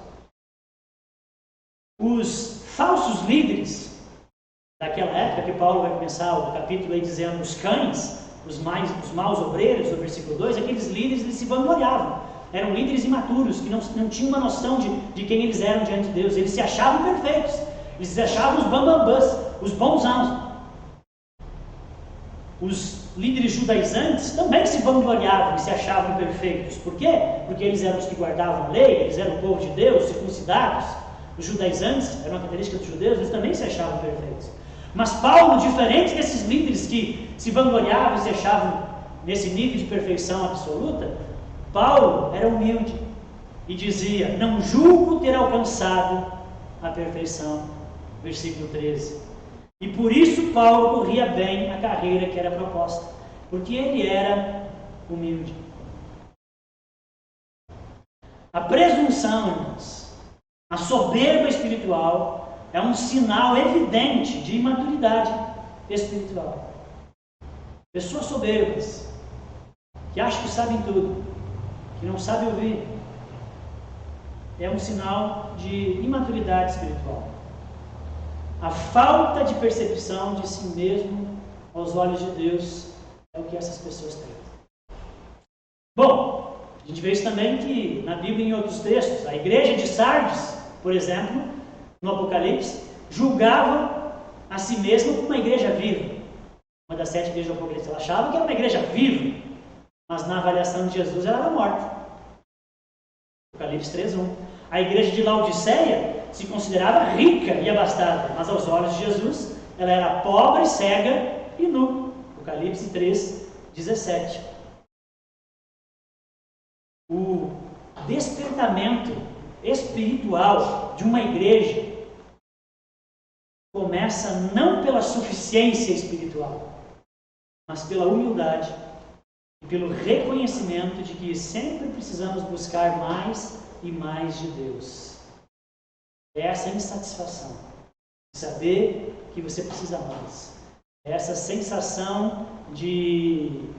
Os falsos líderes daquela época, que Paulo vai começar o capítulo aí dizendo os cães, os maus obreiros, no versículo 2, aqueles líderes eles se vangloriavam. eram líderes imaturos, que não tinham uma noção de quem eles eram diante de Deus. Eles se achavam perfeitos, eles se achavam os bambambãs, os bonzãos. Os líderes judaizantes também se vangloriavam e se achavam perfeitos. Por quê? Porque eles eram os que guardavam a lei, eles eram o povo de Deus, circuncidados. Os judaizantes, era uma característica dos judeus, eles também se achavam perfeitos. Mas Paulo, diferente desses líderes que se vangloriavam e se achavam nesse nível de perfeição absoluta, Paulo era humilde e dizia: não julgo ter alcançado a perfeição. Versículo 13. E por isso Paulo corria bem a carreira que era proposta, porque ele era humilde. A presunção, irmãos, a soberba espiritual é um sinal evidente de imaturidade espiritual. Pessoas soberbas, que acham que sabem tudo, que não sabem ouvir, é um sinal de imaturidade espiritual. A falta de percepção de si mesmo aos olhos de Deus é o que essas pessoas têm. Bom, a gente vê isso também que na Bíblia, em outros textos, a igreja de Sardes, por exemplo, no Apocalipse, julgava a si mesma como uma igreja viva. Uma das 7 igrejas do Apocalipse, ela achava que era uma igreja viva, mas na avaliação de Jesus ela era morta. Apocalipse 3:1. A igreja de Laodiceia se considerava rica e abastada, mas aos olhos de Jesus ela era pobre, cega e nu. Apocalipse 3:17. O despertamento espiritual de uma igreja começa não pela suficiência espiritual, mas pela humildade e pelo reconhecimento de que sempre precisamos buscar mais e mais de Deus. É essa insatisfação de saber que você precisa mais. É essa sensação de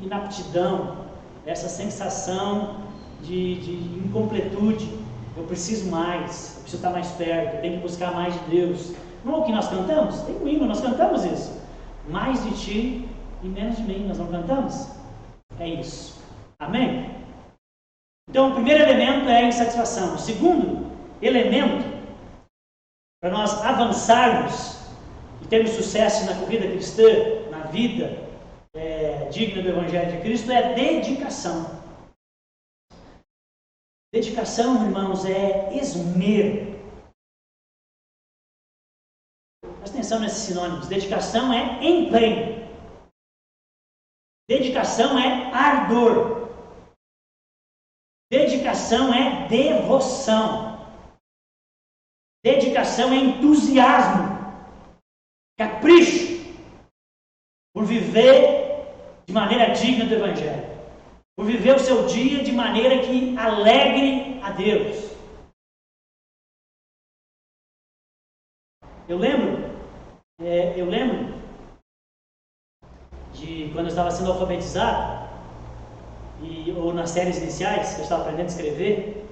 inaptidão, essa sensação de incompletude. Eu preciso mais, eu preciso estar mais perto, eu tenho que buscar mais de Deus. Não é o que nós cantamos? Tem um hino, nós cantamos isso. Mais de ti e menos de mim, nós não cantamos? É isso. Amém? Então, o primeiro elemento é a insatisfação. O segundo elemento, para nós avançarmos e termos sucesso na corrida cristã, na vida digna do Evangelho de Cristo, é dedicação. Dedicação, irmãos, é esmero. Presta atenção nesses sinônimos. Dedicação é empenho. Dedicação é ardor. Dedicação é devoção. Dedicação é entusiasmo, capricho por viver de maneira digna do Evangelho, por viver o seu dia de maneira que alegre a Deus. Eu lembro de quando eu estava sendo alfabetizado, ou nas séries iniciais, que eu estava aprendendo a escrever,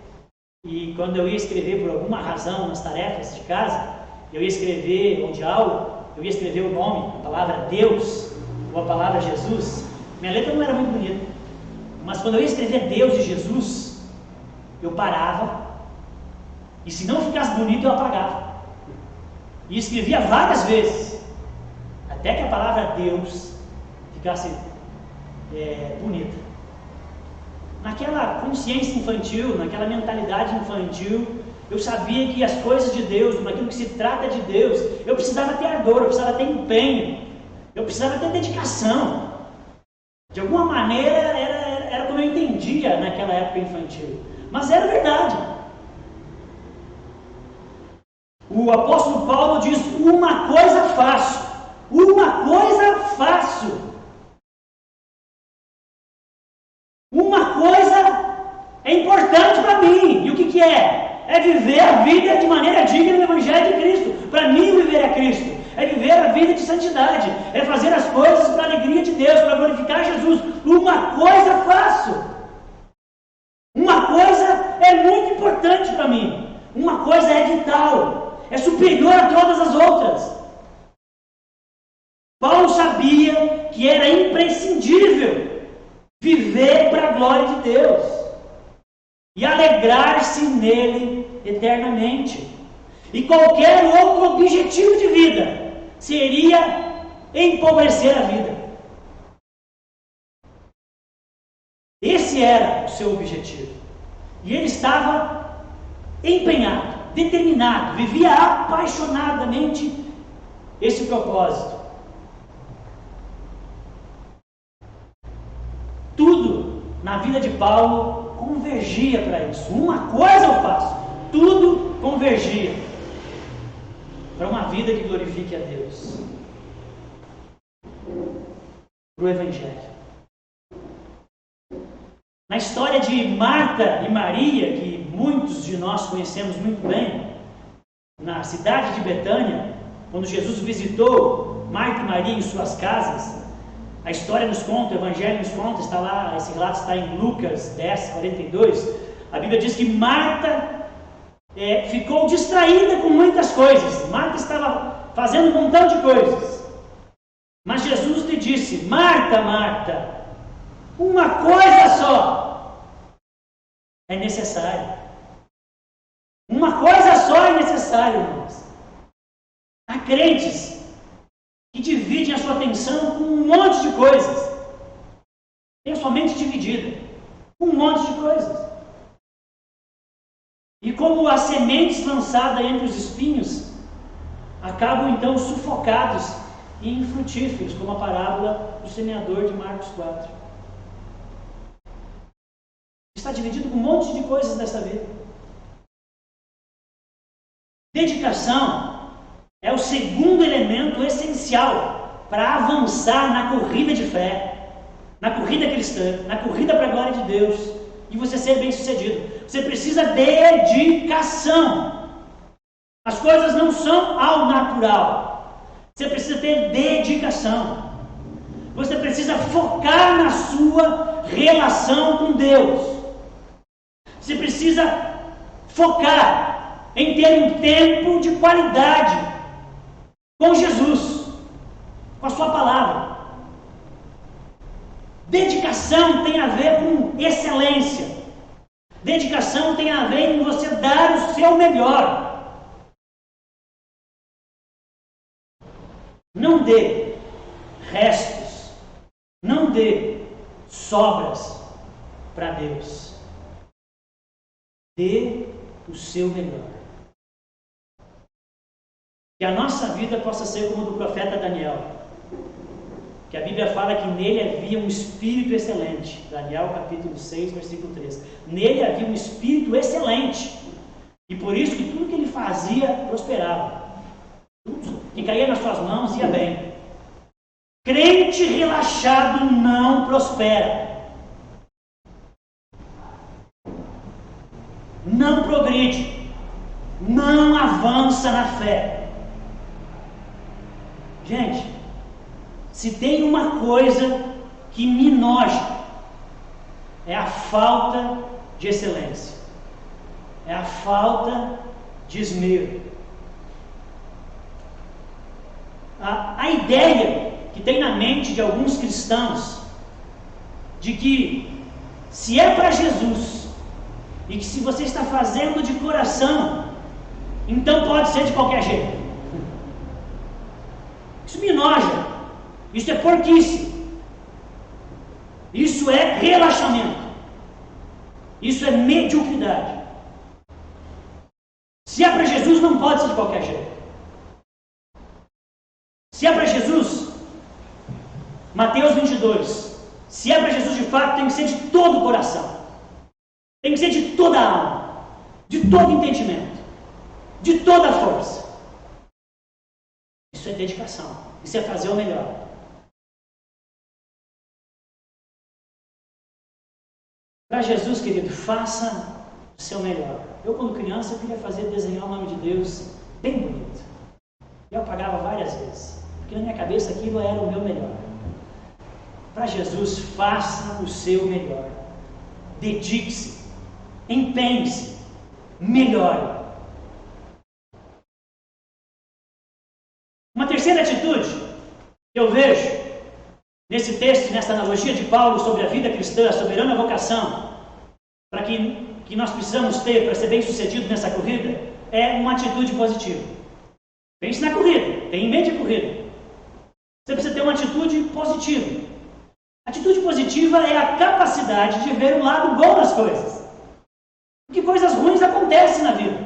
e quando eu ia escrever por alguma razão nas tarefas de casa, eu ia escrever, ou de aula, eu ia escrever o nome, a palavra Deus, ou a palavra Jesus. Minha letra não era muito bonita, mas quando eu ia escrever Deus e Jesus, eu parava, e se não ficasse bonito, eu apagava. E escrevia várias vezes, até que a palavra Deus ficasse bonita. Naquela consciência infantil, naquela mentalidade infantil, eu sabia que as coisas de Deus, naquilo que se trata de Deus, eu precisava ter ardor, eu precisava ter empenho, eu precisava ter dedicação. De alguma maneira era como eu entendia naquela época infantil, mas era verdade. O apóstolo Paulo diz: uma coisa faço, uma coisa faço. Uma coisa é importante para mim. E o que é? É viver a vida de maneira digna do Evangelho de Cristo. Para mim, viver é Cristo. É viver a vida de santidade. É fazer as coisas para a alegria de Deus, para glorificar Jesus. Uma coisa faço. Uma coisa é muito importante para mim. Uma coisa é vital. É superior a todas as outras. Paulo sabia que era imprescindível viver para a glória de Deus. gloriar-se nele eternamente. E qualquer outro objetivo de vida seria empobrecer a vida. Esse era o seu objetivo. E ele estava empenhado, determinado, vivia apaixonadamente esse propósito. Tudo na vida de Paulo convergia para isso. Uma coisa eu faço, tudo convergia para uma vida que glorifique a Deus, para o Evangelho. Na história de Marta e Maria, que muitos de nós conhecemos muito bem, na cidade de Betânia, quando Jesus visitou Marta e Maria em suas casas, a história nos conta, o Evangelho nos conta, está lá, esse relato está em Lucas 10, 42, a Bíblia diz que Marta ficou distraída com muitas coisas. Marta estava fazendo um montão de coisas, mas Jesus lhe disse: Marta, Marta, uma coisa só é necessária. Uma coisa só é necessária, irmãos. Há crentes que dividem a sua atenção com um monte de coisas. Tem a sua mente dividida com um monte de coisas. E como as sementes lançadas entre os espinhos, acabam então sufocados e infrutíferos, como a parábola do semeador de Marcos 4. Está dividido com um monte de coisas dessa vida. Dedicação é o segundo elemento essencial para avançar na corrida de fé, na corrida cristã, na corrida para a glória de Deus, e você ser bem sucedido. Você precisa de dedicação. As coisas não são ao natural. Você precisa ter dedicação. Você precisa focar na sua relação com Deus. Você precisa focar em ter um tempo de qualidade com Jesus, com a sua palavra. Dedicação tem a ver com excelência. Dedicação tem a ver em você dar o seu melhor. Não dê restos, não dê sobras para Deus. Dê o seu melhor. Que a nossa vida possa ser como a do profeta Daniel, que a Bíblia fala que nele havia um espírito excelente. Daniel capítulo 6, versículo 3. Nele havia um espírito excelente, e por isso que tudo que ele fazia prosperava. Tudo que caía nas suas mãos ia bem. Crente relaxado não prospera, não progride, não avança na fé. Gente, se tem uma coisa que me noja, é a falta de excelência, é a falta de esmero. A ideia que tem na mente de alguns cristãos de que se é para Jesus e que se você está fazendo de coração, então pode ser de qualquer jeito. Isso me noja. Isso é porquice. Isso é relaxamento. Isso é mediocridade. Se é para Jesus, não pode ser de qualquer jeito. Se é para Jesus, Mateus 22, se é para Jesus de fato, tem que ser de todo o coração. Tem que ser de toda a alma, de todo entendimento, de toda a força. Isso é dedicação. Isso é fazer o melhor. Para Jesus, querido, faça o seu melhor. Eu, quando criança, eu queria desenhar o nome de Deus bem bonito. Eu apagava várias vezes, porque na minha cabeça aquilo era o meu melhor. Para Jesus, faça o seu melhor. Dedique-se, empenhe-se, melhore. Uma terceira atitude que eu vejo nesse texto, nessa analogia de Paulo sobre a vida cristã, a soberana vocação, para que que nós precisamos ter para ser bem sucedido nessa corrida é uma atitude positiva. Pense na corrida, tenha em mente a corrida. Você precisa ter uma atitude positiva. Atitude positiva é a capacidade de ver o lado bom das coisas. Porque coisas ruins acontecem na vida.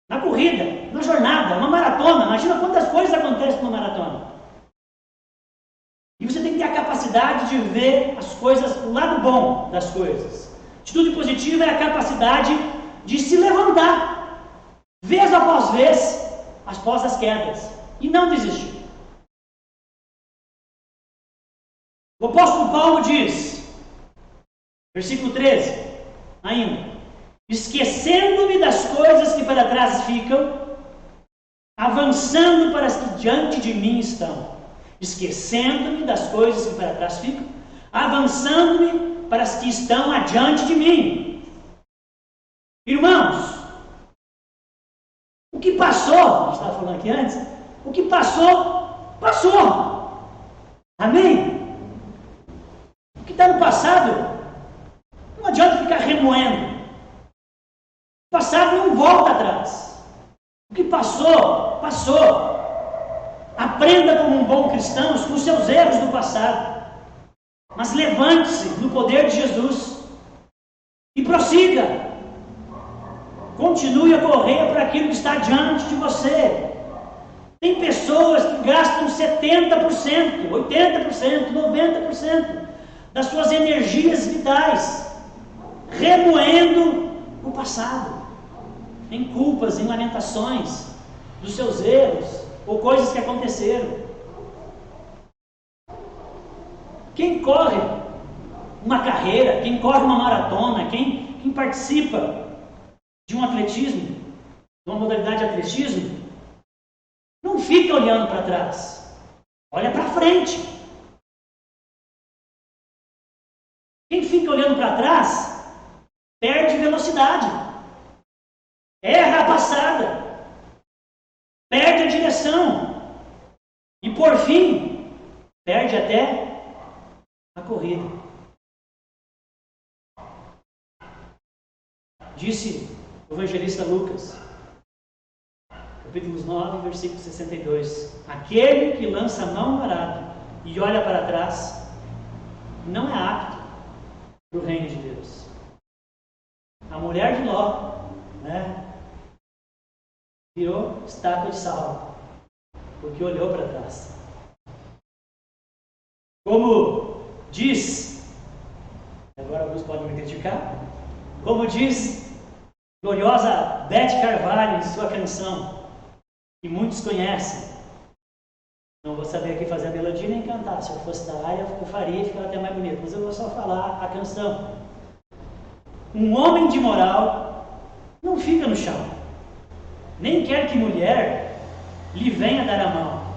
Na corrida, na jornada, na maratona. Imagina quantas coisas acontecem numa maratona. E você tem que ter a capacidade de ver as coisas, o lado bom das coisas. Atitude positiva é a capacidade de se levantar, vez após vez, após as quedas, e não desistir. O apóstolo Paulo diz, versículo 13, ainda: esquecendo-me das coisas que para trás ficam, avançando para as que diante de mim estão. Esquecendo-me das coisas que para trás ficam, avançando-me para as que estão adiante de mim. Irmãos, o que passou, a gente estava falando aqui antes, o que passou, passou. Amém? O que está no passado, não adianta ficar remoendo. O passado não volta atrás. O que passou, passou. Aprenda como um bom cristão com os seus erros do passado. Mas levante-se no poder de Jesus e prossiga. Continue a correr para aquilo que está diante de você. Tem pessoas que gastam 70%, 80%, 90% das suas energias vitais remoendo o passado, em culpas, em lamentações dos seus erros ou coisas que aconteceram. Quem corre uma carreira, quem corre uma maratona, quem participa de um atletismo, de uma modalidade de atletismo, não fica olhando para trás, olha para frente. Quem fica olhando para trás perde velocidade, erra a passada, perde a direção e, por fim, perde até a corrida. Disse o evangelista Lucas, capítulo 9, versículo 62: aquele que lança a mão no arado e olha para trás não é apto para o reino de Deus. A mulher de Ló, virou estátua de sal, porque olhou para trás. Como diz, agora alguns podem me criticar, como diz gloriosa Beth Carvalho em sua canção, que muitos conhecem. Não vou saber aqui fazer a melodia nem cantar. Se eu fosse da área, eu faria e ficava até mais bonito. Mas eu vou só falar a canção. Um homem de moral não fica no chão, nem quer que mulher lhe venha dar a mão.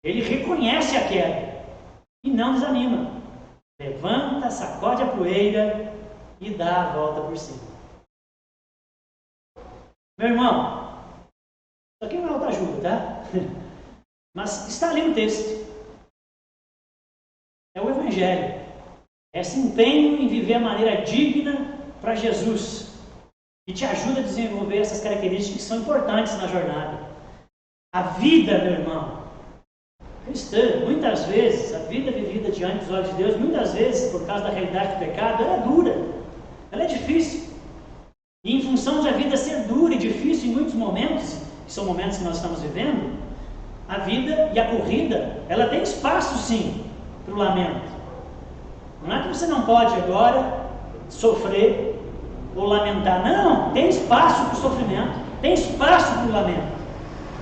Ele reconhece a queda e não desanima. Levanta, sacode a poeira e dá a volta por cima. Meu irmão, isso aqui não é autoajuda, tá? Mas está ali no texto. É o Evangelho. É esse empenho em viver a maneira digna para Jesus, que te ajuda a desenvolver essas características que são importantes na jornada. A vida, meu irmão, cristã, muitas vezes, a vida vivida diante dos olhos de Deus, muitas vezes, por causa da realidade do pecado, ela é dura, ela é difícil. E em função de a vida ser dura e difícil em muitos momentos, que são momentos que nós estamos vivendo, a vida e a corrida, ela tem espaço sim para o lamento. Não é que você não pode agora sofrer ou lamentar. Não, tem espaço para o sofrimento, tem espaço para o lamento.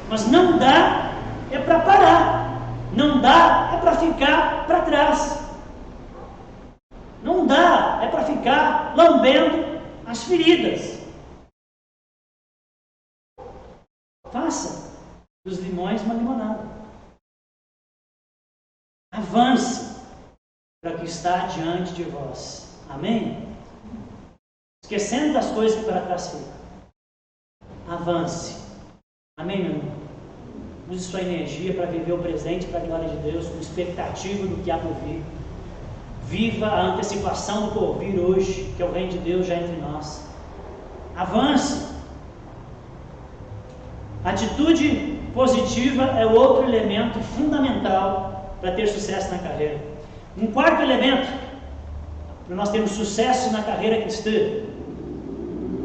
Mas não dá é para parar, não dá é para ficar para trás. Não dá é para ficar lambendo as feridas. Faça dos limões uma limonada. Avance para o que está diante de vós. Amém? Esquecendo das coisas que para trás ficam. Avance. Amém, meu irmão? Use sua energia para viver o presente para a glória de Deus, com expectativa do que há por vir. Viva a antecipação do porvir hoje, que é o reino de Deus já entre nós. avance. Atitude positiva é outro elemento fundamental para ter sucesso na carreira. Um quarto elemento para nós termos sucesso na carreira cristã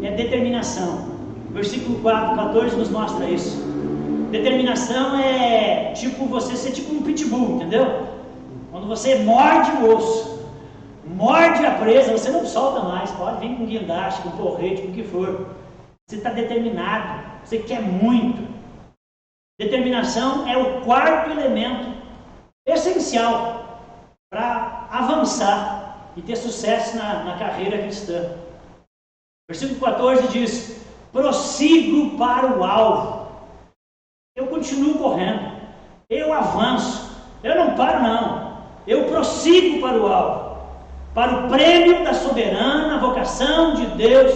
é determinação. Versículo 14 nos mostra isso. Determinação é tipo você ser tipo um pitbull, entendeu? Quando você morde o osso, morde a presa, você não solta mais, pode vir com guindaste, com porrete, com o que for. Você está determinado, você quer muito. Determinação é o quarto elemento essencial para avançar e ter sucesso na carreira cristã. Versículo 14 diz: prossigo para o alvo. Eu continuo correndo, eu avanço, eu não paro não, eu prossigo para o alvo, para o prêmio da soberana vocação de Deus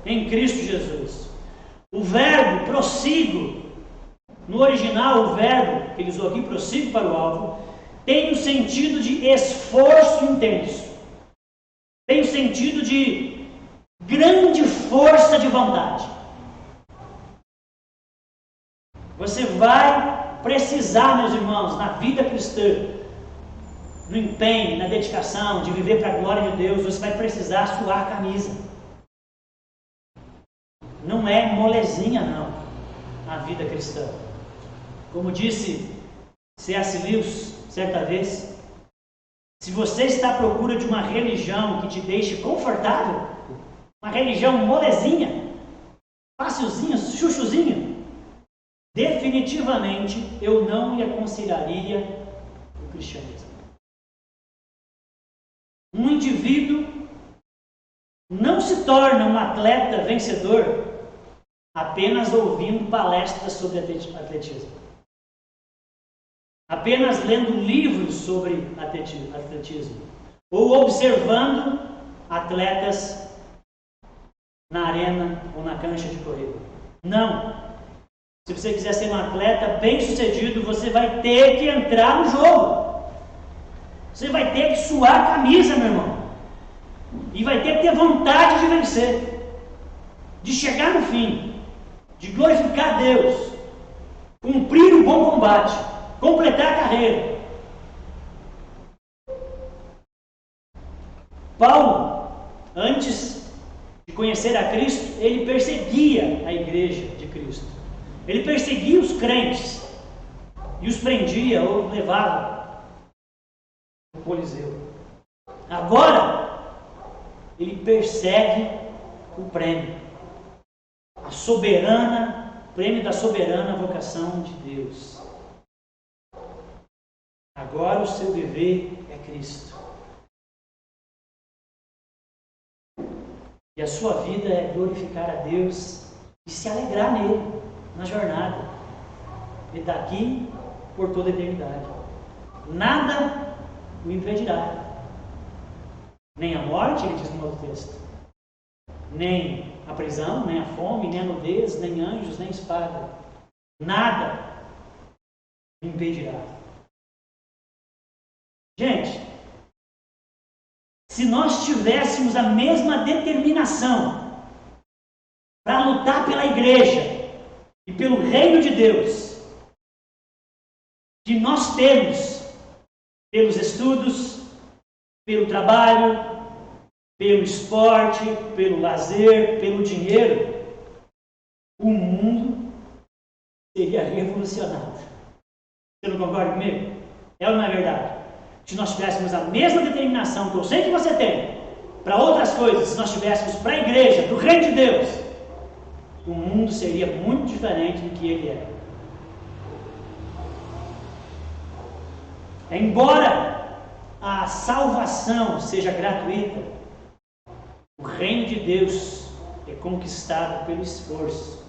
em Cristo Jesus. O verbo prossigo, no original o verbo que ele usou aqui, prossigo para o alvo, tem o sentido de esforço intenso, tem o sentido de grande força de vontade. Você vai precisar, meus irmãos, na vida cristã, no empenho, na dedicação, de viver para a glória de Deus, você vai precisar suar a camisa. Não é molezinha, não, a vida cristã. Como disse C.S. Lewis certa vez, se você está à procura de uma religião que te deixe confortável, uma religião molezinha, facilzinha, chuchuzinha, definitivamente eu não lhe aconselharia o cristianismo. Um indivíduo não se torna um atleta vencedor apenas ouvindo palestras sobre atletismo, apenas lendo livros sobre atletismo, ou observando atletas na arena ou na cancha de corrida. Não! Se você quiser ser um atleta bem-sucedido, você vai ter que entrar no jogo. Você vai ter que suar a camisa, meu irmão. E vai ter que ter vontade de vencer, de chegar no fim, de glorificar a Deus, cumprir um bom combate, completar a carreira. Paulo, antes de conhecer a Cristo, ele perseguia a igreja de Cristo. Ele perseguia os crentes e os prendia ou levava no Coliseu. Agora, ele persegue o prêmio, prêmio da soberana vocação de Deus. Agora o seu dever é Cristo. E a sua vida é glorificar a Deus e se alegrar nele, na jornada, e daqui por toda a eternidade. Nada o impedirá. Nem a morte, ele diz no outro texto, nem a prisão, nem a fome, nem a nudez, nem anjos, nem espada. Nada o impedirá. Gente, se nós tivéssemos a mesma determinação para lutar pela igreja e pelo reino de Deus que nós temos pelos estudos, pelo trabalho, pelo esporte, pelo lazer, pelo dinheiro, o mundo seria revolucionado. Você não concorda comigo? É ou não é verdade? Se nós tivéssemos a mesma determinação que eu sei que você tem para outras coisas, se nós tivéssemos para a igreja, para o reino de Deus, o mundo seria muito diferente do que ele é. Embora a salvação seja gratuita, o reino de Deus é conquistado pelo esforço.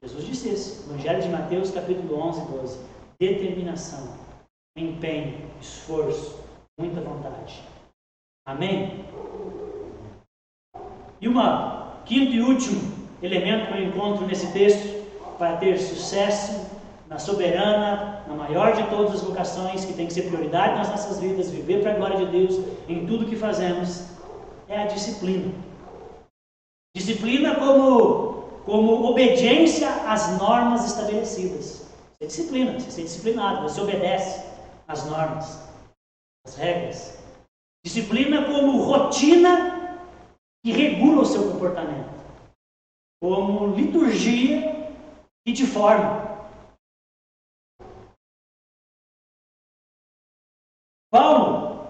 Jesus disse isso, Evangelho de Mateus, capítulo 11 e 12. Determinação, empenho, esforço, muita vontade. Amém? E quinto e último elemento que eu encontro nesse texto para ter sucesso na soberana, na maior de todas as vocações que tem que ser prioridade nas nossas vidas, viver para a glória de Deus em tudo que fazemos, é a disciplina. Disciplina como obediência às normas estabelecidas. Você disciplina, você é disciplinado, você obedece às normas, às regras. Disciplina como rotina que regula o seu comportamento, como liturgia que te forma. Paulo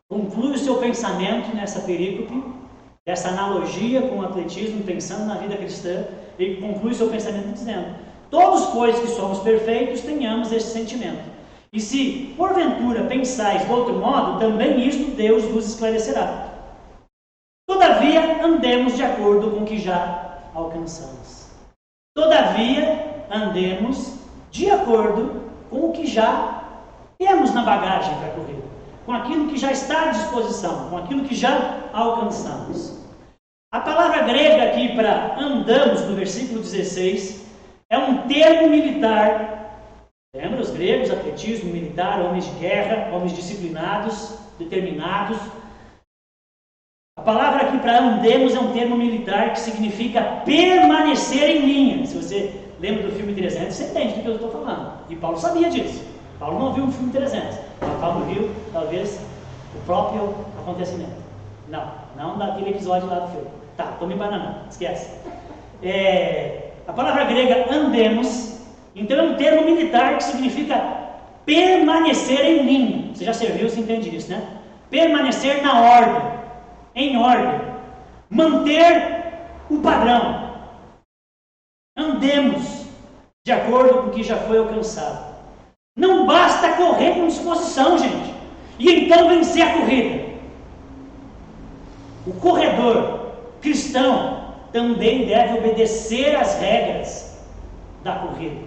conclui o seu pensamento nessa perícope, essa analogia com o atletismo, pensando na vida cristã. Ele conclui o seu pensamento dizendo: todos, pois, que somos perfeitos, tenhamos esse sentimento. E se, porventura, pensais de outro modo, também isto Deus vos esclarecerá. Todavia, andemos de acordo com o que já alcançamos. Todavia, andemos de acordo com o que já temos na bagagem para a corrida, com aquilo que já está à disposição, com aquilo que já alcançamos. A palavra grega aqui para andamos, no versículo 16, é um termo militar. Lembra os gregos, atletismo militar, homens de guerra, homens disciplinados, determinados. A palavra aqui para andemos é um termo militar que significa permanecer em linha. Se você lembra do filme 300, você entende do que eu estou falando. E Paulo sabia disso. Paulo não viu o filme 300, mas Paulo viu, talvez, o próprio acontecimento. Não daquele episódio lá do filme. Tá, estou me bananando, esquece. A palavra grega andemos, então é um termo militar que significa permanecer em linha. Você já serviu, você entende isso, né? Permanecer na ordem, em ordem, manter o padrão. Andemos de acordo com o que já foi alcançado. Não basta correr com disposição, gente, e então vencer a corrida. O corredor cristão também deve obedecer às regras da corrida.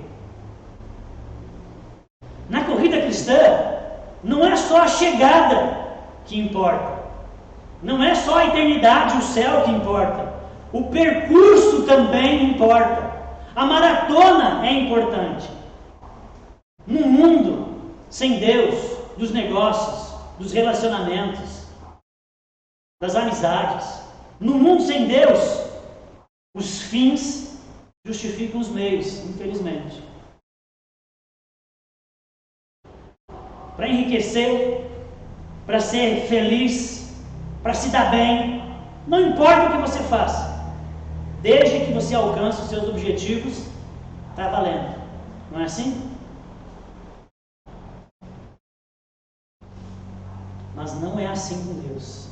Na corrida cristã, não é só a chegada que importa. Não é só a eternidade, o céu que importa. O percurso também importa. A maratona é importante. Num mundo sem Deus, dos negócios, dos relacionamentos, das amizades, no mundo sem Deus, os fins justificam os meios, infelizmente. Para enriquecer, para ser feliz, para se dar bem, não importa o que você faça, desde que você alcance os seus objetivos, está valendo. Não é assim? Mas não é assim com Deus.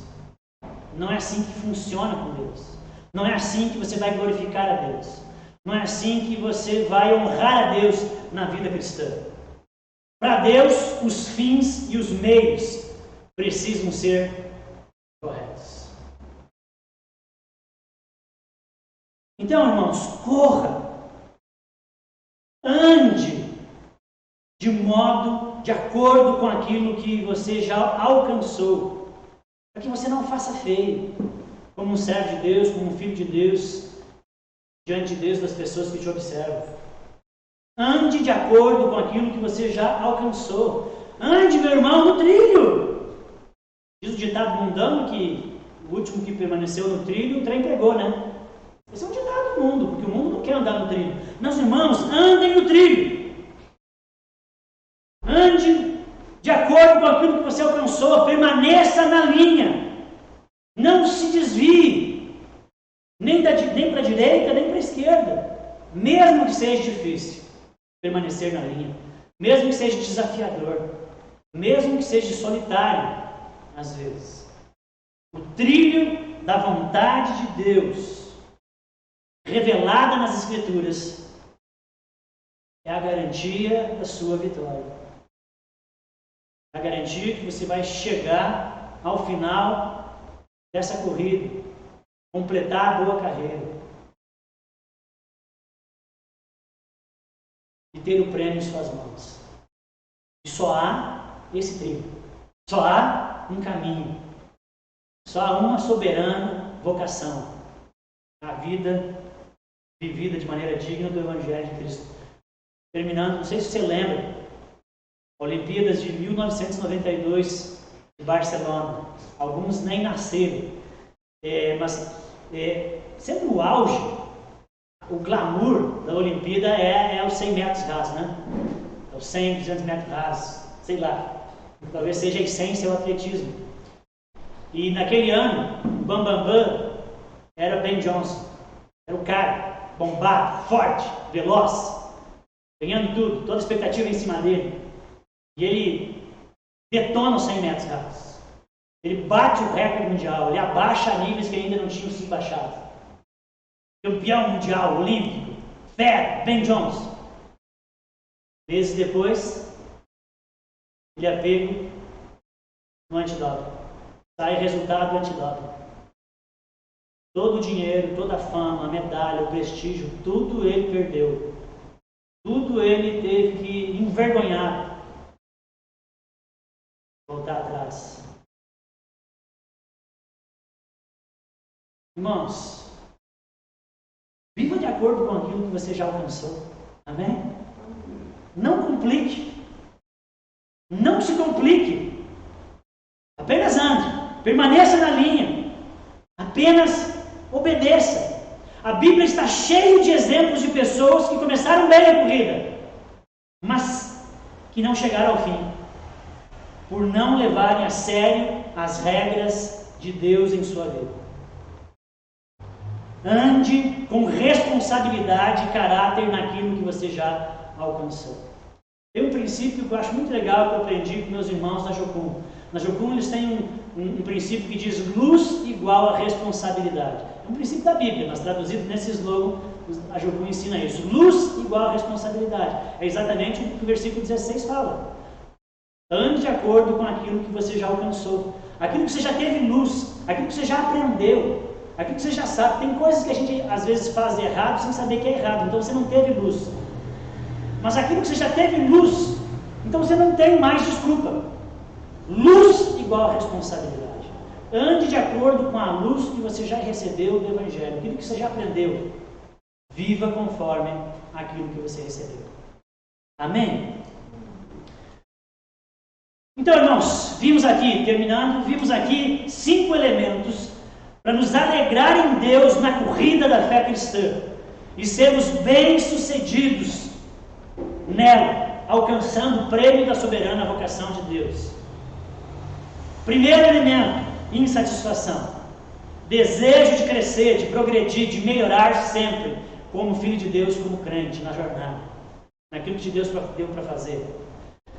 Não é assim que funciona com Deus. Não é assim que você vai glorificar a Deus. Não é assim que você vai honrar a Deus na vida cristã. Para Deus, os fins e os meios precisam ser corretos. Então, irmãos, corra, ande de acordo com aquilo que você já alcançou, para que você não faça feio, como um servo de Deus, como um filho de Deus, diante de Deus, das pessoas que te observam. Ande de acordo com aquilo que você já alcançou. Ande, meu irmão, no trilho. Diz o ditado mundano que o último que permaneceu no trilho, o trem pegou, né? Esse é um ditado do mundo, porque o mundo não quer andar no trilho. Meus irmãos, andem no trilho. Ande de acordo com aquilo que você alcançou. Permaneça na linha. Não se desvie. Nem para a direita, nem para a esquerda. Mesmo que seja difícil permanecer na linha. Mesmo que seja desafiador. Mesmo que seja solitário, às vezes. O trilho da vontade de Deus, revelada nas Escrituras, é a garantia da sua vitória. A garantia que você vai chegar ao final dessa corrida, completar a boa carreira e ter o prêmio em suas mãos. E só há esse trilho, só há um caminho, só há uma soberana vocação: a vida vivida de maneira digna do Evangelho de Cristo. Terminando, não sei se você lembra, Olimpíadas de 1992 de Barcelona. Alguns nem nasceram, mas sempre o auge, o glamour da Olimpíada é os 100 metros rasos, né? É os 100, 200 metros rasos, sei lá. Talvez seja a essência do atletismo. E naquele ano, o Bambambam era Ben Johnson. Era o cara, bombado, forte, veloz, ganhando tudo, toda a expectativa em cima dele. E ele detona os 100 metros rasos. Ele bate o recorde mundial, ele abaixa níveis que ainda não tinham sido baixados. Campeão mundial, olímpico, fera, Ben Johnson. Meses depois, ele é pego no antidoping. Sai resultado do antidoping. Todo o dinheiro, toda a fama, a medalha, o prestígio, tudo ele perdeu. Tudo ele teve que envergonhar. Voltar atrás. Irmãos, viva de acordo com aquilo que você já alcançou. Amém? Não complique. Não se complique. Apenas ande. Permaneça na linha. Apenas obedeça. A Bíblia está cheia de exemplos de pessoas que começaram bem a corrida, mas que não chegaram ao fim, por não levarem a sério as regras de Deus em sua vida. Ande com responsabilidade e caráter naquilo que você já alcançou. Tem um princípio que eu acho muito legal que eu aprendi com meus irmãos na Jocum. Na Jocum eles têm um princípio que diz luz igual a responsabilidade. É um princípio da Bíblia, mas traduzido nesse slogan, a Jocum ensina isso. Luz igual a responsabilidade. É exatamente o que o versículo 16 fala. Ande de acordo com aquilo que você já alcançou. Aquilo que você já teve luz, aquilo que você já aprendeu, aquilo que você já sabe. Tem coisas que a gente às vezes faz errado sem saber que é errado, então você não teve luz. Mas aquilo que você já teve luz, então você não tem mais desculpa. Luz igual a responsabilidade. Ande de acordo com a luz que você já recebeu do Evangelho, aquilo que você já aprendeu. Viva conforme aquilo que você recebeu. Amém? Então, irmãos, vimos aqui 5 elementos para nos alegrar em Deus na corrida da fé cristã e sermos bem-sucedidos nela, alcançando o prêmio da soberana vocação de Deus. Primeiro elemento, insatisfação. Desejo de crescer, de progredir, de melhorar sempre, como filho de Deus, como crente na jornada, naquilo que Deus deu para fazer.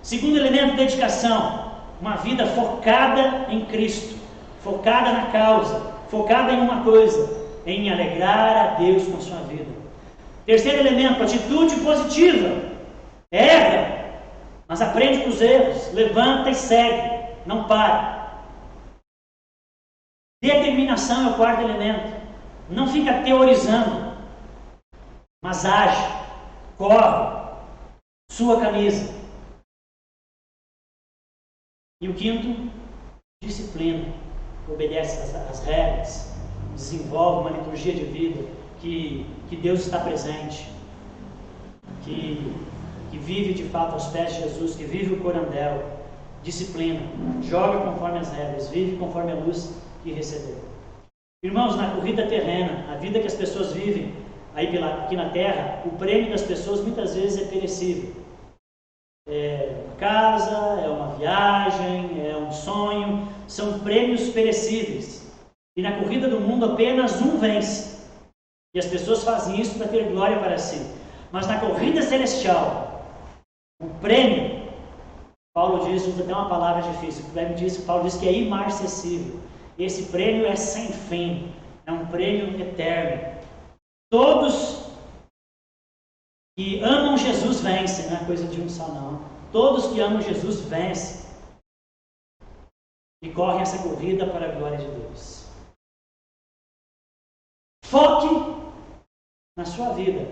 Segundo elemento, dedicação. Uma vida focada em Cristo, focada na causa, focada em uma coisa, em alegrar a Deus com a sua vida. Terceiro elemento, atitude positiva. Erra, mas aprende com os erros, levanta e segue, não para. Determinação é o quarto elemento. Não fica teorizando, mas age, corre, sua camisa. E o quinto, disciplina. Obedece às regras, desenvolve uma liturgia de vida que Deus está presente, que vive de fato aos pés de Jesus, que vive o corandel. Disciplina, joga conforme as regras, vive conforme a luz que recebeu. Irmãos, na corrida terrena, a vida que as pessoas vivem aqui na terra, o prêmio das pessoas muitas vezes é perecível. É uma casa, é uma viagem, é um sonho, são prêmios perecíveis. E na corrida do mundo apenas um vence. E as pessoas fazem isso para ter glória para si. Mas na corrida celestial, o prêmio, Paulo diz, usa até uma palavra difícil, Paulo diz que é imarcessível. Esse prêmio é sem fim, é um prêmio eterno. Todos que amam Jesus vencem, não é coisa de um só não. Todos que amam Jesus vencem e correm essa corrida para a glória de Deus. Foque na sua vida,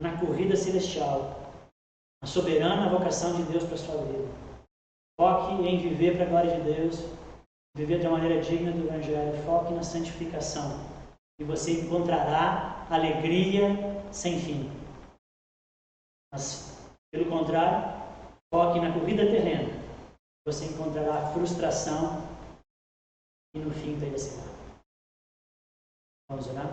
na corrida celestial, na soberana vocação de Deus para a sua vida. Foque em viver para a glória de Deus, viver de uma maneira digna do Evangelho. Foque na santificação e você encontrará alegria sem fim. Mas, pelo contrário, foque na corrida terrena. Você encontrará frustração e no fim perecerá. Vamos orar?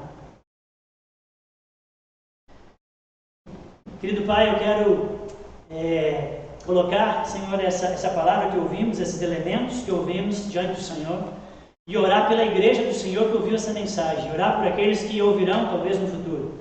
Querido Pai, eu quero colocar, Senhor, essa palavra que ouvimos, esses elementos que ouvimos diante do Senhor, e orar pela igreja do Senhor que ouviu essa mensagem, orar por aqueles que ouvirão talvez no futuro.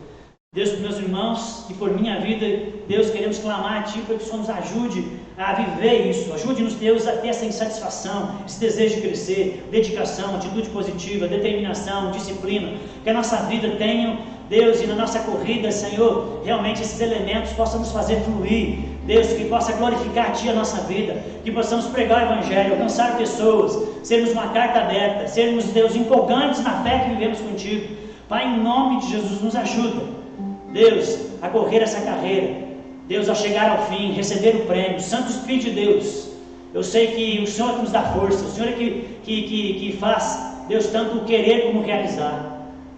Deus, por meus irmãos e por minha vida, Deus, queremos clamar a Ti para que o Senhor nos ajude a viver isso. Ajude-nos, Deus, a ter essa insatisfação, esse desejo de crescer, dedicação, atitude positiva, determinação, disciplina. Que a nossa vida tenha, Deus, e na nossa corrida, Senhor, realmente esses elementos possam nos fazer fluir. Deus, que possa glorificar a Ti a nossa vida, que possamos pregar o Evangelho, alcançar pessoas, sermos uma carta aberta, sermos, Deus, empolgantes na fé que vivemos contigo. Pai, em nome de Jesus, nos ajuda, Deus, a correr essa carreira, Deus, a chegar ao fim, receber o prêmio. Santo Espírito de Deus, eu sei que o Senhor é que nos dá força, o Senhor é que faz, Deus, tanto o querer como o realizar.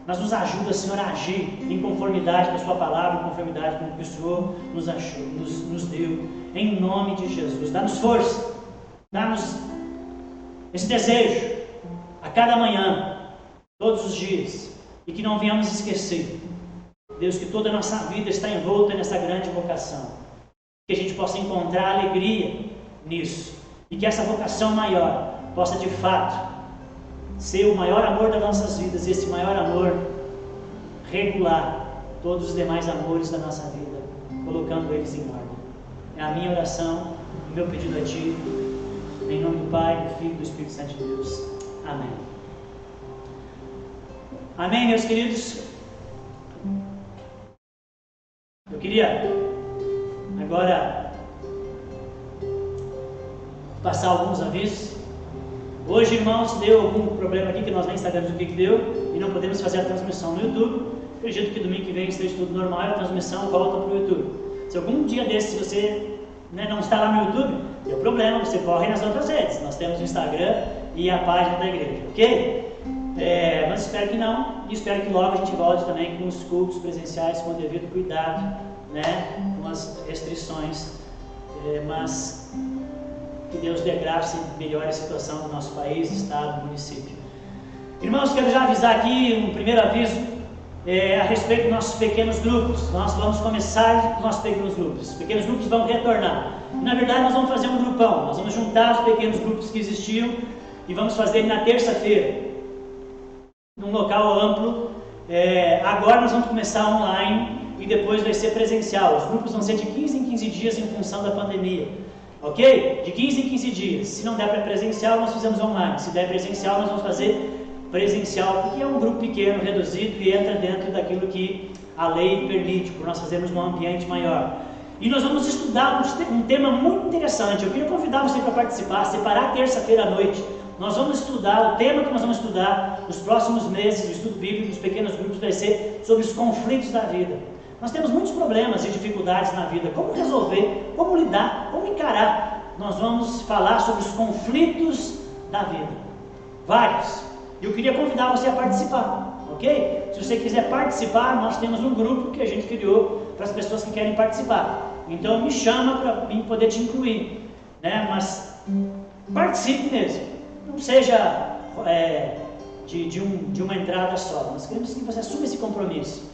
Mas nos ajuda, Senhor, a agir em conformidade com a Sua palavra, em conformidade com o que o Senhor nos deu, em nome de Jesus. Dá-nos força, dá-nos esse desejo a cada manhã, todos os dias, e que não venhamos esquecer, Deus, que toda a nossa vida está envolta nessa grande vocação, que a gente possa encontrar alegria nisso, e que essa vocação maior possa de fato ser o maior amor das nossas vidas, e esse maior amor regular todos os demais amores da nossa vida, colocando eles em ordem. É a minha oração, o meu pedido a Ti, em nome do Pai, do Filho e do Espírito Santo de Deus. Amém. Amém, meus queridos. Eu queria agora passar alguns avisos. Hoje, irmãos, deu algum problema aqui que nós nem sabemos o que deu e não podemos fazer a transmissão no YouTube. Acredito que domingo que vem esteja tudo normal e a transmissão volta para o YouTube. Se algum dia desse você não está lá no YouTube, deu problema, você corre nas outras redes. Nós temos o Instagram e a página da igreja, ok? Mas espero que não, e espero que logo a gente volte também com os cultos presenciais com o devido cuidado, com as restrições, mas que Deus dê graça e melhore a situação do nosso país, estado, município. Irmãos, quero já avisar aqui um primeiro aviso a respeito dos nossos pequenos grupos. Nós vamos começar os nossos pequenos grupos. Os pequenos grupos vão retornar. Na verdade, nós vamos fazer um grupão. Nós vamos juntar os pequenos grupos que existiam e vamos fazer na terça-feira, num local amplo. Agora nós vamos começar online e depois vai ser presencial. Os grupos vão ser de 15 em 15 dias em função da pandemia. Ok? De 15 em 15 dias. Se não der para presencial, nós fizemos online. Se der presencial, nós vamos fazer presencial, porque é um grupo pequeno, reduzido e entra dentro daquilo que a lei permite, por nós fazermos num ambiente maior. E nós vamos estudar um tema muito interessante. Eu queria convidar você para participar, separar terça-feira à noite. Nós vamos estudar, o tema que nós vamos estudar nos próximos meses, o estudo bíblico dos pequenos grupos vai ser sobre os conflitos da vida. Nós temos muitos problemas e dificuldades na vida. Como resolver, como lidar, como encarar? Nós vamos falar sobre os conflitos da vida. Vários. E eu queria convidar você a participar, ok? Se você quiser participar, nós temos um grupo que a gente criou para as pessoas que querem participar. Então me chama para mim poder te incluir, Mas participe mesmo. Não seja de uma entrada só. Nós queremos que você assuma esse compromisso,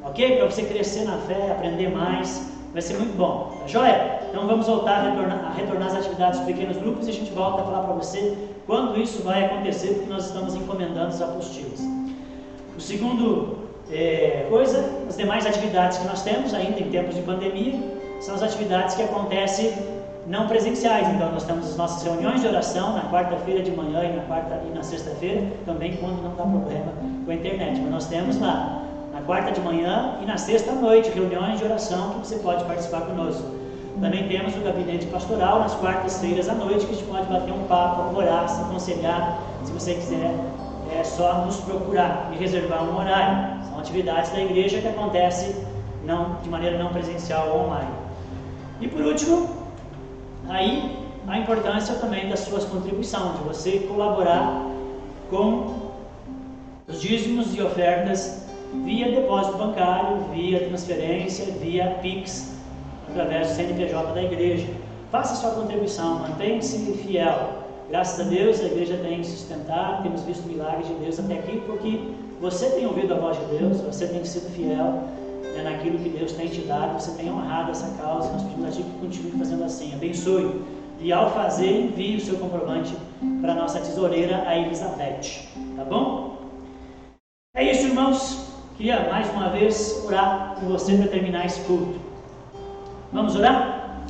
ok? Para você crescer na fé, aprender mais, vai ser muito bom, tá joia? Então vamos voltar a retornar às atividades dos pequenos grupos e a gente volta a falar para você quando isso vai acontecer, porque nós estamos encomendando as apostilas. O segundo coisa, as demais atividades que nós temos ainda em tempos de pandemia, são as atividades que acontecem não presenciais. Então nós temos as nossas reuniões de oração na quarta-feira de manhã e na sexta-feira, também quando não dá problema com a internet, mas nós temos lá na quarta de manhã e na sexta à noite reuniões de oração que você pode participar conosco. Também temos o gabinete pastoral nas quartas-feiras à noite, que a gente pode bater um papo, orar, se aconselhar. Se você quiser, é só nos procurar e reservar um horário. São atividades da igreja que acontecem de maneira não presencial ou online. E por último, aí a importância também das suas contribuições, de você colaborar com os dízimos e ofertas via depósito bancário, via transferência, via Pix, através do CNPJ da igreja. Faça sua contribuição, mantenha-se fiel. Graças a Deus, a igreja tem sustentado, temos visto milagres de Deus até aqui, porque você tem ouvido a voz de Deus, você tem sido fiel, naquilo que Deus tem te dado, você tem honrado essa causa. Nós pedimos a Ti que continue fazendo assim. Abençoe. E ao fazer, envie o seu comprovante para a nossa tesoureira, a Elizabeth. Tá bom? É isso, irmãos. Queria mais uma vez orar com você para terminar esse culto. Vamos orar?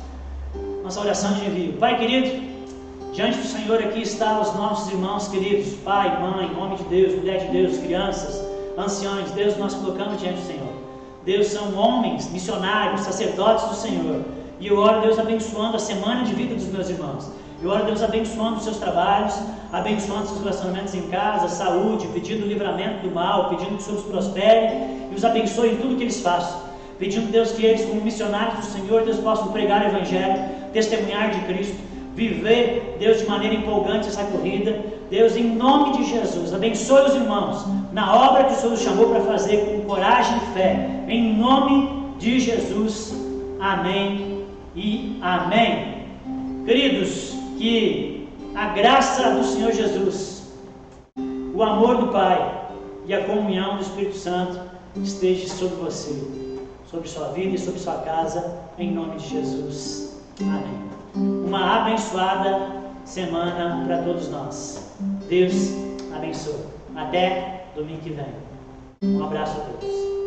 Nossa oração de envio. Pai querido, diante do Senhor aqui está os nossos irmãos queridos, pai, mãe, homem de Deus, mulher de Deus, crianças, anciões. Deus, nós colocamos diante do Senhor. Deus, são homens, missionários, sacerdotes do Senhor. E eu oro, Deus, abençoando a semana de vida dos meus irmãos. Eu oro, Deus, abençoando os seus trabalhos, abençoando os seus relacionamentos em casa, saúde, pedindo o livramento do mal, pedindo que o Senhor os prospere e os abençoe em tudo que eles façam. Pedindo, Deus, que eles, como missionários do Senhor, Deus, possam pregar o Evangelho, testemunhar de Cristo, viver, Deus, de maneira empolgante essa corrida. Deus, em nome de Jesus, abençoe os irmãos na obra que o Senhor os chamou para fazer com coragem e fé. Em nome de Jesus. Amém e amém. Queridos, que a graça do Senhor Jesus, o amor do Pai e a comunhão do Espírito Santo esteja sobre você, sobre sua vida e sobre sua casa, em nome de Jesus. Amém. Uma abençoada semana para todos nós. Deus abençoe. Até domingo que vem. Um abraço a todos.